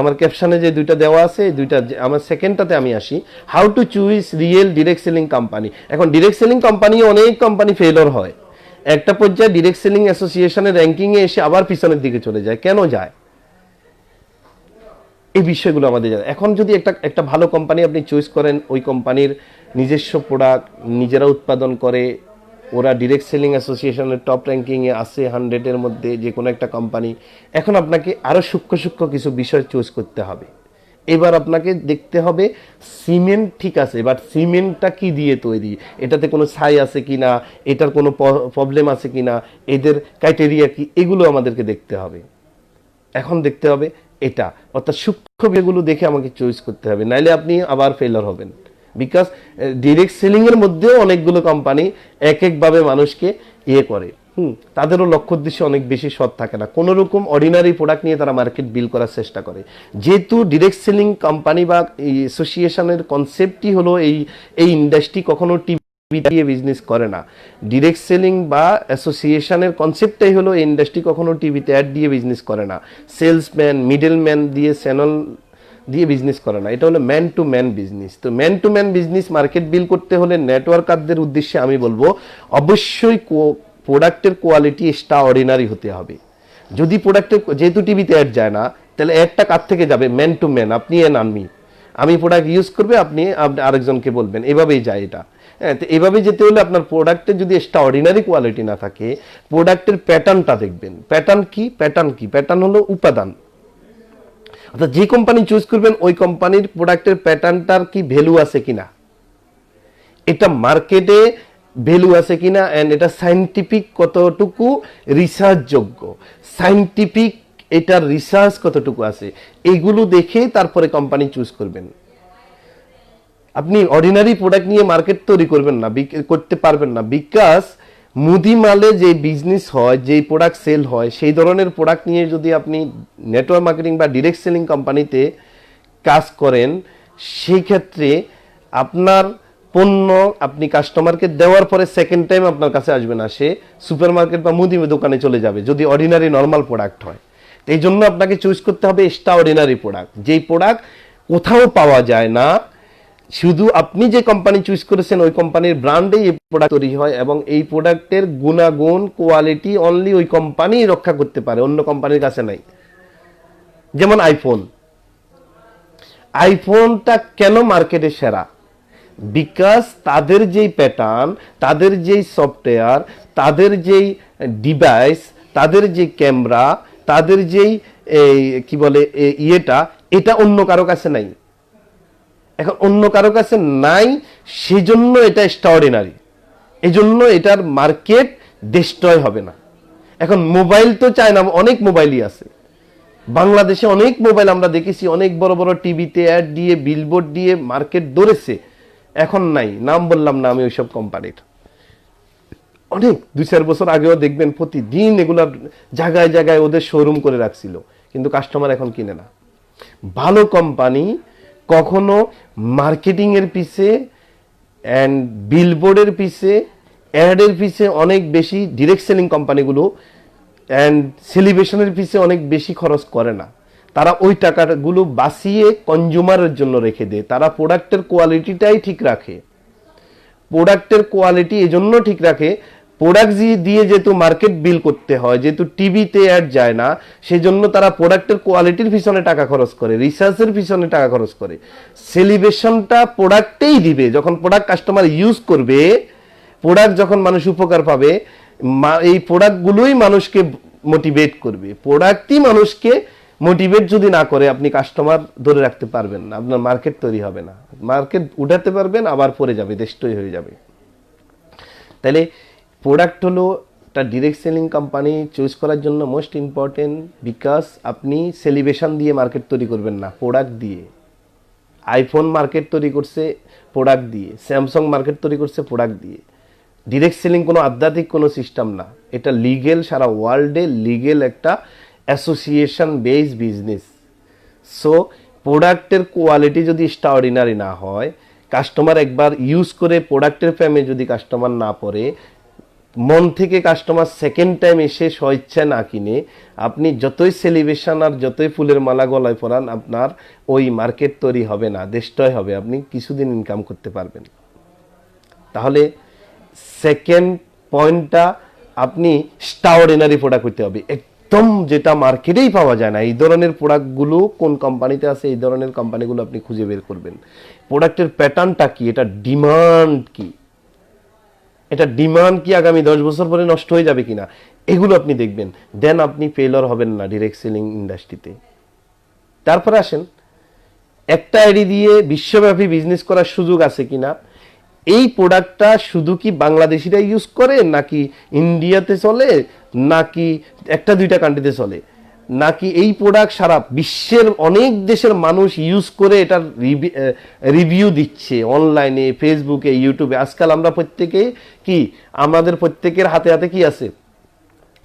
আমার ক্যাপশনে যে দুইটা দেওয়া আছে, দুইটা আমার সেকেন্ডটাতে আমি আসি, how to choose real direct selling company. এখন ডিরেক্ট সেলিং কোম্পানি অনেক কোম্পানি ফেলিওর হয়, একটা পর্যায়ে ডিরেক্ট সেলিং অ্যাসোসিয়েশনের র্যাঙ্কিং এ এসে আবার পিছনের দিকে চলে যায়। কেন যায়? এই বিষয়গুলো আমাদের জানা। এখন যদি একটা ভালো কোম্পানি আপনি চুজ করেন, ওই কোম্পানির নিজস্ব প্রোডাক্ট নিজেরা উৎপাদন করে, ওরা ডিরেক্ট সেলিং অ্যাসোসিয়েশনের টপ র্যাঙ্কিংয়ে আছে 100-এর মধ্যে যে কোনো একটা কোম্পানি, এখন আপনাকে আরও সূক্ষ্ম সূক্ষ্ম কিছু বিষয় চুজ করতে হবে। এবার আপনাকে দেখতে হবে সিমেন্ট ঠিক আছে, বাট সিমেন্টটা কি দিয়ে তৈরি, এটাতে কোনো ছাই আছে কি না, এটার কোনো প্রবলেম আছে কি না, এদের ক্রাইটেরিয়া কি, এগুলো আমাদেরকে দেখতে হবে। এখন দেখতে হবে এটা, অর্থাৎ সূক্ষ্ম বিষয়গুলো দেখে আমাকে চয়েস করতে হবে, নাইলে আপনি আবার ফেলার হবেন। বিকজ ডিরেক্ট সেলিং এর মধ্যেও অনেকগুলো কোম্পানি এক একভাবে মানুষকে করে, তাদেরও লক্ষ্য উদ্দেশ্য অনেক বেশি সৎ থাকে না, কোন রকম অর্ডিনারি প্রোডাক্ট নিয়ে তারা মার্কেট বিল করার চেষ্টা করে। যেহেতু ডিরেক্ট সেলিং কোম্পানি বা অ্যাসোসিয়েশনের কনসেপ্টই হলো এই ইন্ডাস্ট্রি কখনো টিভি দিয়ে বিজনেস করে না। ডিরেক্ট সেলিং বা অ্যাসোসিয়েশনের কনসেপ্টটাই হলো এই ইন্ডাস্ট্রি কখনো টিভিতে অ্যাড দিয়ে বিজনেস করে না, সেলসম্যান মিডলম্যান দিয়ে চ্যানেল দিয়ে বিজনেস করে না, এটা হলো ম্যান টু ম্যান বিজনেস। তো man to man business market build করতে হলে নেটওয়ার্কারদের উদ্দেশ্যে আমি বলবো অবশ্যই প্রোডাক্টের কোয়ালিটি এক্সট্রা অর্ডিনারি হতে হবে। যদি প্রোডাক্টের, যেহেতু টিভিতে অ্যাড যায় না, তাহলে অ্যাডটা কার থেকে যাবে? ম্যান টু ম্যান, আপনি এন আমি প্রোডাক্ট ইউজ করবে, আপনি আরেকজনকে বলবেন, এভাবেই যায় এটা। হ্যাঁ, তো এভাবে যেতে হলে আপনার প্রোডাক্টের যদি এক্সট্রা অর্ডিনারি কোয়ালিটি না থাকে, প্রোডাক্টের প্যাটার্নটা দেখবেন। প্যাটার্ন কি? প্যাটার্ন হলো উপাদান। অর্থাৎ যে কোম্পানি চুজ করবেন ওই কোম্পানির প্রোডাক্টের প্যাটার্নটার কি ভ্যালু আছে কিনা, এটা মার্কেটে ভ্যালু আছে কিনা, এন্ড এটা সায়েন্টিফিক কতটুকু রিসার্চ যোগ্য, সায়েন্টিফিক এটার রিসার্চ কতটুকু আছে, এইগুলো দেখে তারপরে কোম্পানি চুজ করবেন। আপনি অর্ডিনারি প্রোডাক্ট নিয়ে মার্কেট তৈরি করবেন না, করতে পারবেন না। বিকজ মুদি মালে যে বিজনেস হয়, যেই প্রোডাক্ট সেল হয়, সেই ধরনের প্রোডাক্ট নিয়ে যদি আপনি নেটওয়ার্ক মার্কেটিং বা ডিরেক্ট সেলিং কোম্পানিতে কাজ করেন, সেই ক্ষেত্রে আপনার পণ্য আপনি কাস্টমারকে দেওয়ার পরে সেকেন্ড টাইম আপনার কাছে আসবে না, সে সুপার মার্কেট বা মুদি দোকানে চলে যাবে যদি অর্ডিনারি নর্মাল প্রোডাক্ট হয়। এই জন্য আপনাকে চুজ করতে হবে এক্সট্রা অর্ডিনারি প্রোডাক্ট, যেই প্রোডাক্ট কোথাও পাওয়া যায় না, শুধু আপনি যে কোম্পানি চুজ করেছেন ওই কোম্পানির ব্র্যান্ডে এই প্রোডাক্ট তৈরি হয়, এবং এই প্রোডাক্টের গুণাগুণ কোয়ালিটি অনলি ওই কোম্পানি রক্ষা করতে পারে, অন্য কোম্পানির কাছে নাই। যেমন আইফোনটা কেন মার্কেটে সেরা? বিকজ তাদের যেই প্যাটার্ন, তাদের যেই সফটওয়্যার, তাদের যেই ডিভাইস, তাদের যে ক্যামেরা, তাদের যেই কি বলে এটা অন্য কারো কাছে নাই। এখন অন্য কারো কাছে নাই, সেজন্য এটা এক্সট্রাঅর্ডিনারি, এজন্য এটার মার্কেট ডিস্ট্রয় হবে না। এখন মোবাইল তো চায় না, অনেক মোবাইলই আছে বাংলাদেশে, অনেক মোবাইল আমরা দেখেছি, অনেক বড় বড় টিভিতে অ্যাড দিয়ে বিলবোর্ড দিয়ে মার্কেট ধরেছে, এখন নাই। নাম বললাম না আমি ওইসব কোম্পানির, অনেক 2-4 বছর আগেও দেখবেন প্রতিদিন এগুলা জায়গায় জায়গায় ওদের শোরুম করে রাখছিল, কিন্তু কাস্টমার এখন কিনে না। ভালো কোম্পানি কখনো মার্কেটিং এর পিছে এন্ড বিলবোর্ডের পিছে, অ্যাডের পিছে অনেক বেশি, ডিরেক্ট সেলিং কোম্পানিগুলো এন্ড সেলিব্রেশনের পিছে অনেক বেশি খরচ করে না। তারা ওই টাকাগুলো বাঁচিয়ে কনজিউমারের জন্য রেখে দেয়, তারা প্রোডাক্টের কোয়ালিটিটাই ঠিক রাখে। প্রোডাক্টের কোয়ালিটি এজন্য ঠিক রাখে, প্রোডাক্ট দিয়ে যেহেতু মার্কেট বিল করতে হয়, যেহেতু টিভিতে অ্যাড যায় না, সেজন্য তারা প্রোডাক্টের কোয়ালিটির পিছনে টাকা খরচ করে, রিসার্চের পিছনে টাকা খরচ করে। সেলিব্রেশনটা প্রোডাক্টেই দিবে, যখন প্রোডাক্ট কাস্টমার ইউজ করবে, প্রোডাক্ট যখন মানুষ উপকার পাবে, এই প্রোডাক্টগুলোই মানুষকে মোটিভেট করবে। প্রোডাক্টই মানুষকে মোটিভেট যদি না করে, আপনি কাস্টমার ধরে রাখতে পারবেন না, আপনার মার্কেট তৈরি হবে না। মার্কেট উঠাতে পারবেন, আবার পড়ে যাবে, দেশটাই হয়ে যাবে। তাহলে প্রোডাক্ট হলো একটা ডিরেক্ট সেলিং কোম্পানি চুজ করার জন্য মোস্ট ইম্পর্টেন্ট, বিকজ আপনি সেলিব্রেশন দিয়ে মার্কেট তৈরি করবেন না, প্রোডাক্ট দিয়ে। আইফোন মার্কেট তৈরি করছে প্রোডাক্ট দিয়ে, স্যামসাং মার্কেট তৈরি করছে প্রোডাক্ট দিয়ে। ডিরেক্ট সেলিং কোনো আধ্যাত্মিক কোনো সিস্টেম না, এটা লিগেল, সারা ওয়ার্ল্ডে লিগেল একটা অ্যাসোসিয়েশন বেস বিজনেস। সো প্রোডাক্টের কোয়ালিটি যদি এক্সট্রাঅর্ডিনারি না হয়, কাস্টমার একবার ইউজ করে প্রোডাক্টের প্রেমে যদি কাস্টমার না পড়ে, মন থেকে কাস্টমার সেকেন্ড টাইম এসে স্বেচ্ছায় না কিনে, আপনি যতই সেলিব্রেশন আর যতই ফুলের মালা গলায় পরান, আপনার ওই মার্কেট তৈরি হবে না, দেশটাই হবে, আপনি কিছুদিন ইনকাম করতে পারবেন। তাহলে সেকেন্ড পয়েন্টটা, আপনি এক্সট্রাঅর্ডিনারি প্রোডাক্ট হইতে হবে, একদম যেটা মার্কেটেই পাওয়া যায় না। এই ধরনের প্রোডাক্টগুলো কোন কোম্পানিতে আছে, এই ধরনের কোম্পানিগুলো আপনি খুঁজে বের করবেন। প্রোডাক্টের প্যাটার্নটা কি, এটা ডিমান্ড কি, এটা ডিমান্ড কি আগামী 10 বছর পরে নষ্ট হয়ে যাবে কিনা, এগুলো আপনি দেখবেন। দেন আপনি ফেলার হবেন না ডিরেক্ট সেলিং ইন্ডাস্ট্রিতে। তারপরে আসেন, একটা আইডি দিয়ে বিশ্বব্যাপী বিজনেস করার সুযোগ আছে কিনা। এই প্রোডাক্টটা শুধু কি বাংলাদেশিরা ইউজ করে, নাকি ইন্ডিয়াতে চলে, নাকি একটা দুইটা কান্ট্রিতে চলে, নাকি এই প্রোডাক্ট সারা বিশ্বের অনেক দেশের মানুষ ইউজ করে এটার রিভিউ দিচ্ছে অনলাইনে, ফেসবুকে, ইউটিউবে। আজকাল আমরা প্রত্যেকে কি, আমাদের প্রত্যেকের হাতে হাতে কি আছে,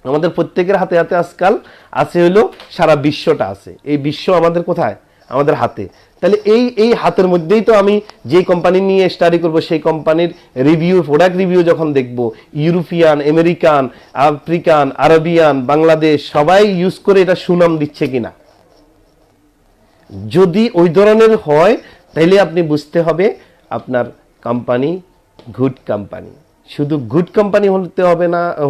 আমাদের প্রত্যেকের হাতে হাতে আজকাল আছে হলো সারা বিশ্বটা আছে। এই বিশ্ব আমাদের কোথায়, আমাদের হাতে। তাহলে এই হাতের মধ্যেই তো আমি যে কোম্পানি নিয়ে স্টাডি করব, সেই কোম্পানির রিভিউ, প্রোডাক্ট রিভিউ যখন দেখব, European, American, African, Arabian, Bangladesh সবাই ইউজ করে এটা সুনাম দিচ্ছে কিনা। যদি ওই ধরনের হয়, তাহলে আপনি বুঝতে হবে আপনার কোম্পানি গুড কোম্পানি। শুধু গুড কোম্পানি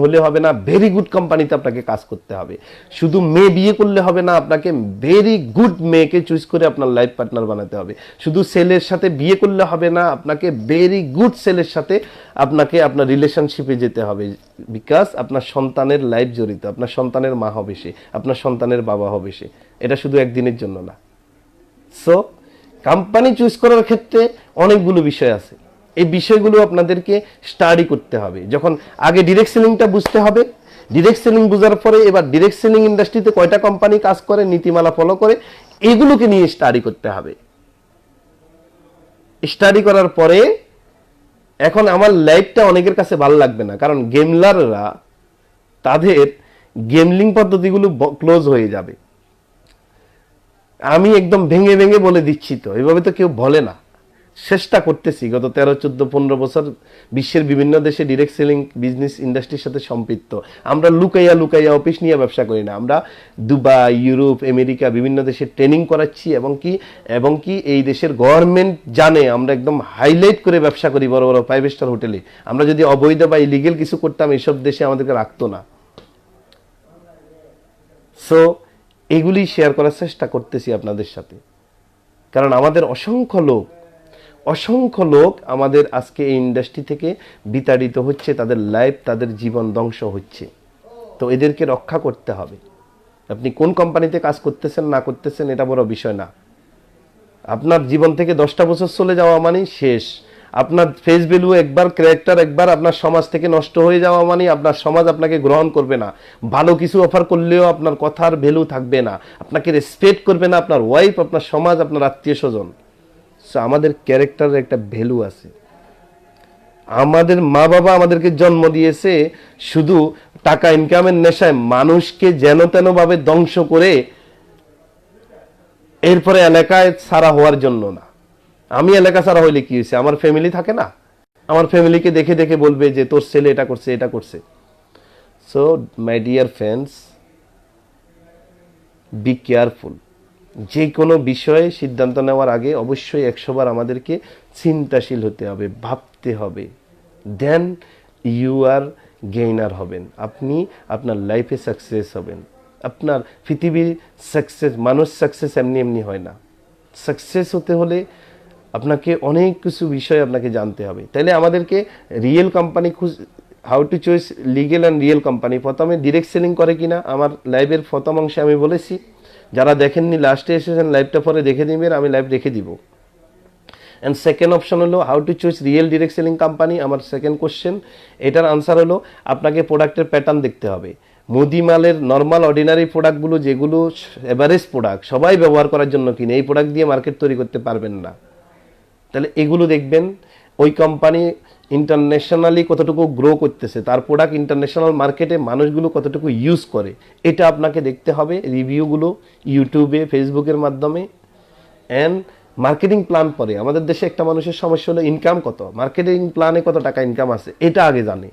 হলে হবে না, ভেরি গুড কোম্পানিতে আপনাকে কাজ করতে হবে। শুধু মেয়ে বিয়ে করলে হবে না, আপনাকে ভেরি গুড মেয়েকে চুজ করে আপনার লাইফ পার্টনার বানাতে হবে। শুধু ছেলের সাথে বিয়ে করলে হবে না, আপনাকে ভেরি গুড ছেলের সাথে আপনাকে আপনার রিলেশনশিপে যেতে হবে। বিকজ আপনার সন্তানের লাইফ জড়িত, আপনার সন্তানের মা হবে সে, আপনার সন্তানের বাবা হবে সে, এটা শুধু একদিনের জন্য না। সো কোম্পানি চুজ করার ক্ষেত্রে অনেকগুলো বিষয় আছে, এই বিষয়গুলো আপনাদেরকে স্টাডি করতে হবে। যখন আগে ডিরেক্ট সেলিংটা বুঝতে হবে, ডিরেক্ট সেলিং বোঝার পরে এবার ডিরেক্ট সেলিং ইন্ডাস্ট্রিতে কয়টা কোম্পানি কাজ করে, নীতিমালা ফলো করে, এগুলোকে নিয়ে স্টাডি করতে হবে। স্টাডি করার পরে এখন আমার লাইফটা অনেকের কাছে ভালো লাগবে না, কারণ গেমলাররা তাদের গেমলিং পদ্ধতিগুলো ক্লোজ হয়ে যাবে। আমি একদম ভেঙে ভেঙে বলে দিচ্ছি, তো এভাবে তো কেউ বলে না। চেষ্টা করতেছি গত 13, 14, 15 বছর বিশ্বের বিভিন্ন দেশে ডিরেক্ট সেলিং বিজনেস ইন্ডাস্ট্রির সাথে সম্পৃক্ত। আমরা লুকাইয়া লুকাইয়া অফিস নিয়ে ব্যবসা করি না, আমরা দুবাই, ইউরোপ, আমেরিকা বিভিন্ন দেশে ট্রেনিং করাচ্ছি, এবং কি এই দেশের গভর্নমেন্ট জানে আমরা একদম হাইলাইট করে ব্যবসা করি বড় বড় 5 স্টার হোটেলে। আমরা যদি অবৈধ বা ইলিগেল কিছু করতাম, এইসব দেশে আমাদেরকে রাখতো না। সো এগুলি শেয়ার করার চেষ্টা করতেছি আপনাদের সাথে, কারণ আমাদের অসংখ্য লোক আমাদের আজকে এই ইন্ডাস্ট্রি থেকে বিতাড়িত হচ্ছে, তাদের লাইফ, তাদের জীবন ধ্বংস হচ্ছে। তো এদেরকে রক্ষা করতে হবে। আপনি কোন কোম্পানিতে কাজ করতেছেন না করতেছেন এটা বড় বিষয় না। আপনার জীবন থেকে 10টা বছর চলে যাওয়া মানে শেষ। আপনার ফেস ভ্যালু একবার, ক্যারেক্টার একবার আপনার সমাজ থেকে নষ্ট হয়ে যাওয়া মানে আপনার সমাজ আপনাকে গ্রহণ করবে না। ভালো কিছু অফার করলেও আপনার কথার ভ্যালু থাকবে না, আপনাকে রেসপেক্ট করবে না আপনার ওয়াইফ, আপনার সমাজ, আপনার আত্মীয় স্বজন। সো আমাদের ক্যারেক্টারের একটা ভ্যালু আছে। আমাদের মা বাবা আমাদেরকে জন্ম দিয়েছে শুধু টাকা ইনকামের নেশায় মানুষকে যেন তেন ভাবে ধ্বংস করে এরপরে এলাকায় ছাড়া হওয়ার জন্য না। আমি এলাকা ছাড়া হইলে কি হয়েছে, আমার ফ্যামিলি থাকে না, আমার ফ্যামিলিকে দেখে দেখে বলবে যে তোর ছেলে এটা করছে, এটা করছে। So my dear friends, be careful. যে কোনো বিষয়ে সিদ্ধান্ত নেওয়ার আগে অবশ্যই 100 বার আমাদেরকে চিন্তাশীল হতে হবে, ভাবতে হবে। দেন ইউ আর গেইনার হবেন, আপনি আপনার লাইফে সাকসেস হবেন। আপনার পৃথিবীর সাকসেস, মানুষ সাকসেস এমনি এমনি হয় না। সাকসেস হতে হলে আপনাকে অনেক কিছু বিষয় আপনাকে জানতে হবে। তাইলে আমাদেরকে real company how to choice legal and real company. প্রথমে ডিরেক্ট সেলিং করে কিনা আমার লাইভের প্রথম অংশে আমি বলেছি, যারা দেখেননি লাস্টে এসেছেন লাইভটা পরে দেখে নেবেন, আমি লাইভ রেখে দিব। অ্যান্ড সেকেন্ড অপশন হলো how to choose real direct selling company, আমার সেকেন্ড কোশ্চেন। এটার আনসার হলো আপনাকে প্রোডাক্টের প্যাটার্ন দেখতে হবে। মুদিমালের নর্মাল অর্ডিনারি প্রোডাক্টগুলো, যেগুলো এভারেজ প্রোডাক্ট সবাই ব্যবহার করার জন্য কিনে, এই প্রোডাক্ট দিয়ে মার্কেট তৈরি করতে পারবেন না। তাহলে এগুলো দেখবেন। ওই কোম্পানি ইন্টারন্যাশনালি কতটুকু গ্রো করতেছে, তার প্রোডাক্ট ইন্টারন্যাশনাল মার্কেটে মানুষগুলো কতটুকু ইউজ করে, এটা আপনাকে দেখতে হবে। রিভিউগুলো ইউটিউবে, ফেসবুকের মাধ্যমে। অ্যান্ড মার্কেটিং প্ল্যান পরে। আমাদের দেশে একটা মানুষের সমস্যা হলো ইনকাম কত, মার্কেটিং প্ল্যানে কত টাকা ইনকাম আছে এটা আগে জানে।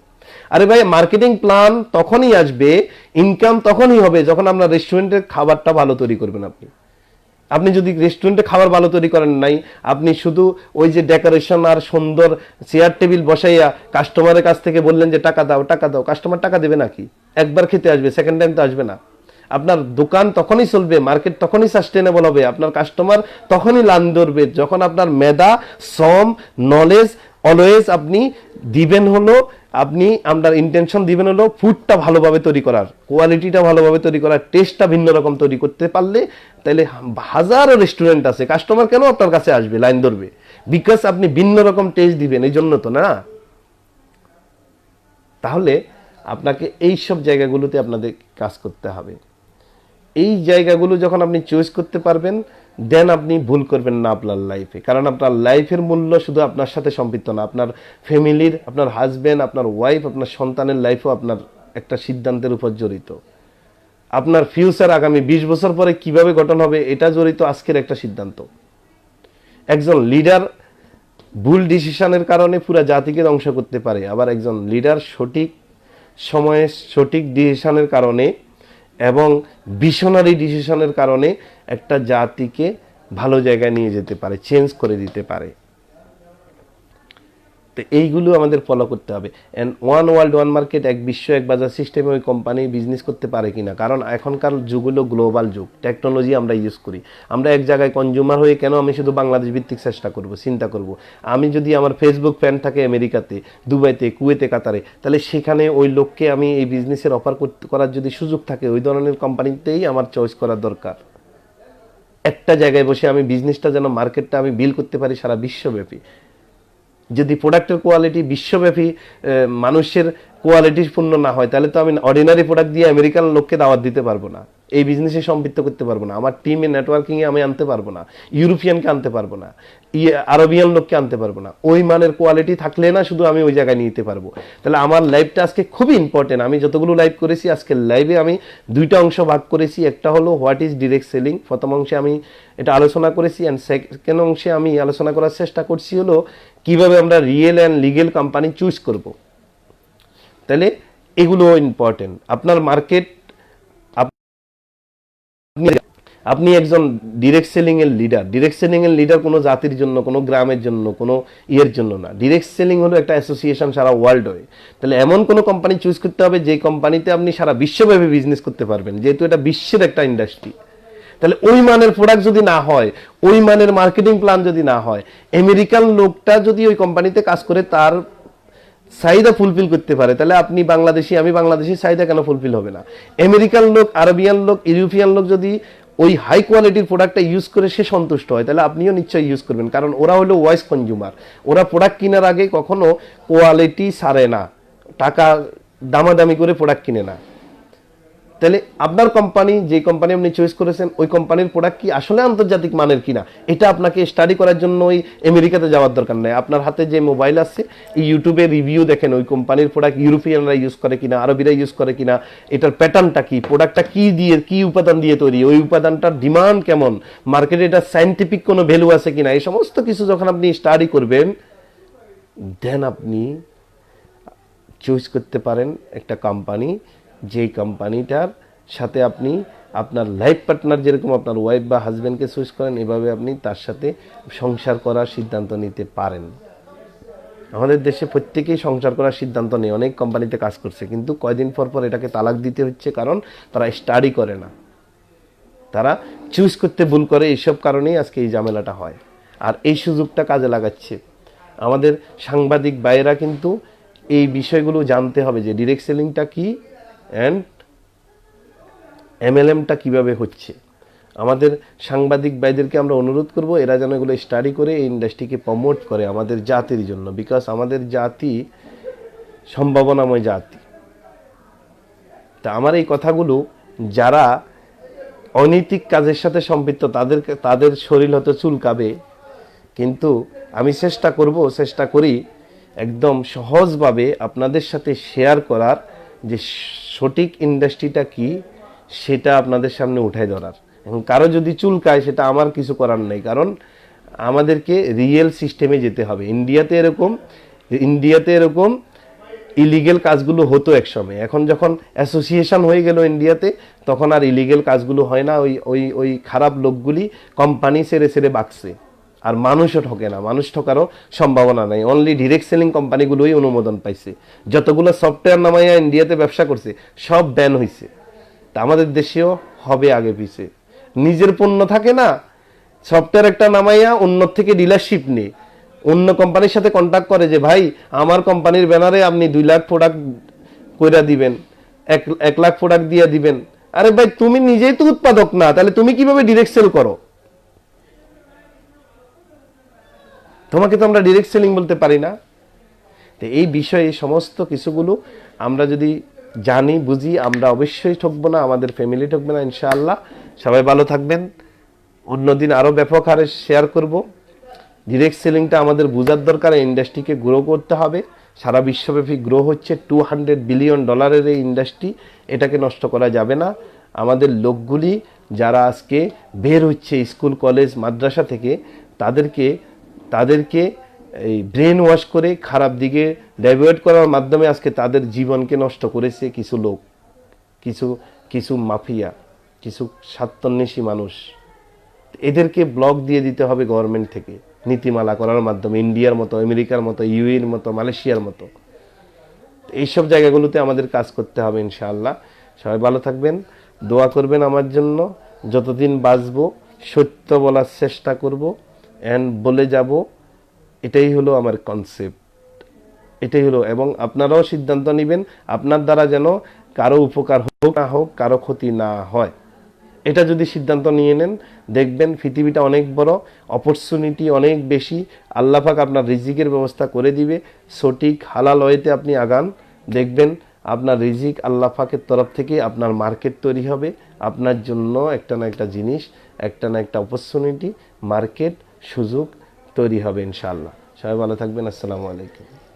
আরে ভাই, মার্কেটিং প্ল্যান তখনই আসবে, ইনকাম তখনই হবে যখন আপনার রেস্টুরেন্টের খাবারটা ভালো তৈরি করবেন। আপনি যদি রেস্টুরেন্টে খাবার ভালো তৈরি করেন নাই, আপনি শুধু ওই যে ডেকোরেশন আর সুন্দর চেয়ার টেবিল বসাইয়া কাস্টমারের কাছ থেকে বললেন যে টাকা দাও টাকা দাও, কাস্টমার টাকা দেবে নাকি? একবার খেতে আসবে, সেকেন্ড টাইম তো আসবে না। আপনার দোকান তখনই চলবে, মার্কেট তখনই সাস্টেনেবল হবে, আপনার কাস্টমার তখনই লান ধরবে যখন আপনার মেধা, শ্রম, নলেজ অলওয়েজ আপনি দিবেন হলো, আপনি আপনার ইন্টেনশন দিবেন হলো ফুডটা ভালোভাবে তৈরি করার, কোয়ালিটিটা ভালোভাবে তৈরি করার, টেস্টটা ভিন্ন রকম তৈরি করতে পারলে। তাইলে হাজারো রেস্টুরেন্ট আছে, কাস্টমার কেন আপনার কাছে আসবে, লাইন ধরবে? বিকজ আপনি ভিন্ন রকম টেস্ট দিবেন, এই জন্য তো না। তাহলে আপনাকে এই সব জায়গাগুলোতে আপনাদের কাজ করতে হবে। এই জায়গাগুলো যখন আপনি চয়েস করতে পারবেন, দেন আপনি ভুল করবেন না আপনার লাইফে। কারণ আপনার লাইফের মূল্য শুধু আপনার সাথে সম্পৃক্ত না, আপনার ফ্যামিলির, আপনার হাজব্যান্ড, আপনার ওয়াইফ, আপনার সন্তানের লাইফও আপনার একটা সিদ্ধান্তের উপর জড়িত। আপনার ফিউচার আগামী 20 বছর পরে কিভাবে গঠন হবে এটা জড়িত আজকের একটা সিদ্ধান্ত। একজন লিডার ভুল ডিসিশনের কারণে পুরো জাতিকে ধ্বংস করতে পারে, আবার একজন লিডার সঠিক সময়ে সঠিক ডিসিশনের কারণে এবং ভিশনারি ডিসিশনের কারণে একটা জাতিকে ভালো জায়গায় নিয়ে যেতে পারে, চেঞ্জ করে দিতে পারে। তো এইগুলো আমাদের ফলো করতে হবে। And one world one market, এক বিশ্ব এক বাজার সিস্টেমে ওই কোম্পানি বিজনেস করতে পারে কিনা। কারণ এখনকার যুগ হলো গ্লোবাল যুগ, টেকনোলজি আমরা ইউজ করি। আমরা এক জায়গায় কনজিউমার হয়ে কেন আমি শুধু বাংলাদেশ ভিত্তিক চেষ্টা করব, চিন্তা করব। আমি যদি আমার ফেসবুক ফ্যান থাকে আমেরিকাতে, দুবাইতে, কুয়েতে, কাতারে, তাহলে সেখানে ওই লোককে আমি এই বিজনেসের অফার করার যদি সুযোগ থাকে, ওই ধরনের কোম্পানিতেই আমার চয়েস করার দরকার। একটা জায়গায় বসে আমি বিজনেসটা যেন, মার্কেটটা আমি বিল করতে পারি সারা বিশ্বব্যাপী। যদি প্রোডাক্টের কোয়ালিটি বিশ্বব্যাপী মানুষের কোয়ালিটিপূর্ণ না হয়, তাহলে তো আমি অর্ডিনারি প্রোডাক্ট দিয়ে আমেরিকান লোককে দাওয়াত দিতে পারবো না, এই বিজনেসে সম্পৃক্ত করতে পারবো না, আমার টিমে নেটওয়ার্কিংয়ে আমি আনতে পারবো না, ইউরোপিয়ানকে আনতে পারবো না, আরবিয়ান লোককে আনতে পারবো না। ওই মানের কোয়ালিটি থাকলে না শুধু আমি ওই জায়গায় নিতে পারবো। তাহলে আমার লাইভটা আজকে খুবই ইম্পর্টেন্ট। আমি যতগুলো লাইভ করেছি, আজকের লাইভে আমি দুইটা অংশ ভাগ করেছি। একটা হলো হোয়াট ইজ ডিরেক্ট সেলিং, প্রথম অংশে আমি এটা আলোচনা করেছি, অ্যান্ড সেকেন্ড অংশে আমি আলোচনা করার চেষ্টা করছি হলো কিভাবে আমরা real and legal company choose করব। তাহলে এগুলো ইম্পর্টেন্ট। আপনার মার্কেট, আপনি একজন ডিরেক্ট সেলিং এর লিডার। ডিরেক্ট সেলিং এর লিডার কোনো জাতির জন্য, কোনো গ্রামের জন্য, কোনো ইয়ের জন্য না। ডিরেক্ট সেলিং হলো একটা অ্যাসোসিয়েশন সারা ওয়ার্ল্ড হয়ে। তাহলে এমন কোনো কোম্পানি চুজ করতে হবে যে কোম্পানিতে আপনি সারা বিশ্বব্যাপী বিজনেস করতে পারবেন, যেহেতু এটা বিশ্বের একটা ইন্ডাস্ট্রি। তাহলে ওই মানের প্রোডাক্ট যদি না হয়, ওই মানের মার্কেটিং প্ল্যান যদি না হয়, আমেরিকান লোকটা যদি ওই কোম্পানিতে কাজ করে তার চাহিদা ফুলফিল করতে পারে, তাহলে আপনি বাংলাদেশি, আমি বাংলাদেশি, চাহিদা কেন ফুলফিল হবে না? আমেরিকান লোক, আরবিয়ান লোক, ইউরোপিয়ান লোক যদি ওই হাই কোয়ালিটির প্রোডাক্টটা ইউজ করে সে সন্তুষ্ট হয়, তাহলে আপনিও নিশ্চয়ই ইউজ করবেন। কারণ ওরা হলো ওয়াইস কনজিউমার। ওরা প্রোডাক্ট কেনার আগে কখনো কোয়ালিটি সারে না, টাকা দামাদামি করে প্রোডাক্ট কিনে না। তাহলে আপনার কোম্পানি, যে কোম্পানি আপনি চয়েস করেছেন, ওই কোম্পানির প্রোডাক্ট কি আসলে আন্তর্জাতিক মানের কিনা, এটা আপনাকে স্টাডি করার জন্য ওই আমেরিকাতে যাওয়ার দরকার নেই। আপনার হাতে যে মোবাইল আছে, এই ইউটিউবে রিভিউ দেখেন ওই কোম্পানির প্রোডাক্ট ইউরোপিয়ানরা ইউজ করে কিনা, আরবিরা ইউজ করে কিনা, এটার প্যাটার্নটা কি, প্রোডাক্টটা কি দিয়ে, কি উপাদান দিয়ে তৈরি, ওই উপাদানটার ডিমান্ড কেমন, মার্কেটে এটা সায়েন্টিফিক কোনো ভ্যালু আছে কিনা, এই সমস্ত কিছু যখন আপনি স্টাডি করবেন, দেন আপনি চয়েস করতে পারেন একটা কোম্পানি, যেই কোম্পানিটার সাথে আপনি আপনার লাইফ পার্টনার যেরকম আপনার ওয়াইফ বা হাজব্যান্ডকে চুজ করেন, এভাবে আপনি তার সাথে সংসার করার সিদ্ধান্ত নিতে পারেন। আমাদের দেশে প্রত্যেকেই সংসার করার সিদ্ধান্ত নেই, অনেক কোম্পানিতে কাজ করছে, কিন্তু কয়দিন পর পর এটাকে তালাক দিতে হচ্ছে, কারণ তারা স্টাডি করে না, তারা চুজ করতে ভুল করে। এইসব কারণেই আজকে এই ঝামেলাটা হয়। আর এই সুযোগটা কাজে লাগাচ্ছে আমাদের সাংবাদিক ভাইয়েরা, কিন্তু এই বিষয়গুলো জানতে হবে যে ডিরেক্ট সেলিংটা কি অ্যান্ড এমএলএমটা কিভাবে হচ্ছে। আমাদের সাংবাদিক ভাইদেরকে আমরা অনুরোধ করব এরা যেন এগুলো স্টাডি করে এই ইন্ডাস্ট্রিকে প্রমোট করে আমাদের জাতির জন্য, বিকজ আমাদের জাতি সম্ভাবনাময় জাতি। তা আমার এই কথাগুলো যারা অনৈতিক কাজের সাথে সম্পৃক্ত তাদের শরীর হয়তো চুলকাবে, কিন্তু আমি চেষ্টা করি একদম সহজভাবে আপনাদের সাথে শেয়ার করার, যে সঠিক ইন্ডাস্ট্রিটা কি সেটা আপনাদের সামনে উঠাই ধরার। এবং কারো যদি চুলকায় সেটা আমার কিছু করার নেই, কারণ আমাদেরকে রিয়েল সিস্টেমে যেতে হবে। ইন্ডিয়াতে এরকম ইলিগেল কাজগুলো হতো একসময়, এখন যখন অ্যাসোসিয়েশন হয়ে গেল ইন্ডিয়াতে, তখন আর ইলিগেল কাজগুলো হয় না। ওই খারাপ লোকগুলি কোম্পানি ছেড়ে বাঁচছে, আর মানুষও ঠকে না, মানুষ ঠকারও সম্ভাবনা নাই। অনলি ডিরেক্ট সেলিং কোম্পানিগুলোই অনুমোদন পাইছে। যতগুলো সফটওয়্যার নামাইয়া ইন্ডিয়াতে ব্যবসা করছে সব ব্যান হয়েছে। তা আমাদের দেশেও হবে আগে পিছে। নিজের পণ্য থাকে না, সফটওয়্যার একটা নামাইয়া অন্য থেকে ডিলারশিপ নিয়ে অন্য কোম্পানির সাথে কন্ট্যাক্ট করে যে ভাই আমার কোম্পানির ব্যানারে আপনি 2 লাখ প্রোডাক্ট কইরা দিবেন, 1 লাখ প্রোডাক্ট দিয়ে দিবেন। আরে ভাই তুমি নিজেই তো উৎপাদক না, তাহলে তুমি কিভাবে ডিরেক্ট সেল করো? তোমাকে তো আমরা ডিরেক্ট সেলিং বলতে পারি না। তো এই বিষয়ে সমস্ত কিছুগুলো আমরা যদি জানি বুঝি, আমরা অবশ্যই ঠকবো না, আমাদের ফ্যামিলি ঠকবে না ইনশাআল্লাহ। সবাই ভালো থাকবেন। অন্যদিন আরো ব্যাপক হারে শেয়ার করব। ডিরেক্ট সেলিংটা আমাদের বোঝার দরকার, ইন্ডাস্ট্রিকে গ্রো করতে হবে। সারা বিশ্বব্যাপী গ্রো হচ্ছে, $200 বিলিয়ন এই ইন্ডাস্ট্রি, এটাকে নষ্ট করা যাবে না। আমাদের লোকগুলি যারা আজকে বের হচ্ছে স্কুল কলেজ মাদ্রাসা থেকে, তাদেরকে এই ব্রেন ওয়াশ করে খারাপ দিকে ডাইভার্ট করার মাধ্যমে আজকে তাদের জীবনকে নষ্ট করেছে কিছু লোক, কিছু মাফিয়া, কিছু স্বার্থান্বেষী মানুষ। এদেরকে ব্লক দিয়ে দিতে হবে গভর্নমেন্ট থেকে নীতিমালা করার মাধ্যমে, ইন্ডিয়ার মতো, আমেরিকার মতো, ইউএর মতো, মালয়েশিয়ার মতো। এইসব জায়গাগুলোতে আমাদের কাজ করতে হবে ইনশাআল্লাহ। সবাই ভালো থাকবেন, দোয়া করবেন আমার জন্য। যতদিন বাঁচবো সত্য বলার চেষ্টা করব অ্যান্ড বলে যাব, এটাই হলো আমার কনসেপ্ট, এটাই হলো। এবং আপনারাও সিদ্ধান্ত নেবেন আপনার দ্বারা যেন কারো উপকার হোক না হোক, কারো ক্ষতি না হয়। এটা যদি সিদ্ধান্ত নিয়ে নেন, দেখবেন পৃথিবীটা অনেক বড়, অপরচুনিটি অনেক বেশি। আল্লাহ পাক আপনার রিজিকের ব্যবস্থা করে দিবে। সঠিক হালাল ওয়েতে আপনি আগান, দেখবেন আপনার রিজিক আল্লাহ পাকের তরফ থেকে আপনার মার্কেট তৈরি হবে। আপনার জন্য একটা না একটা জিনিস, একটা না একটা অপরচুনিটি, মার্কেট, সুযোগ তৈরি হবে ইনশাআল্লাহ। সবাই ভালো থাকবেন। আসসালামু আলাইকুম।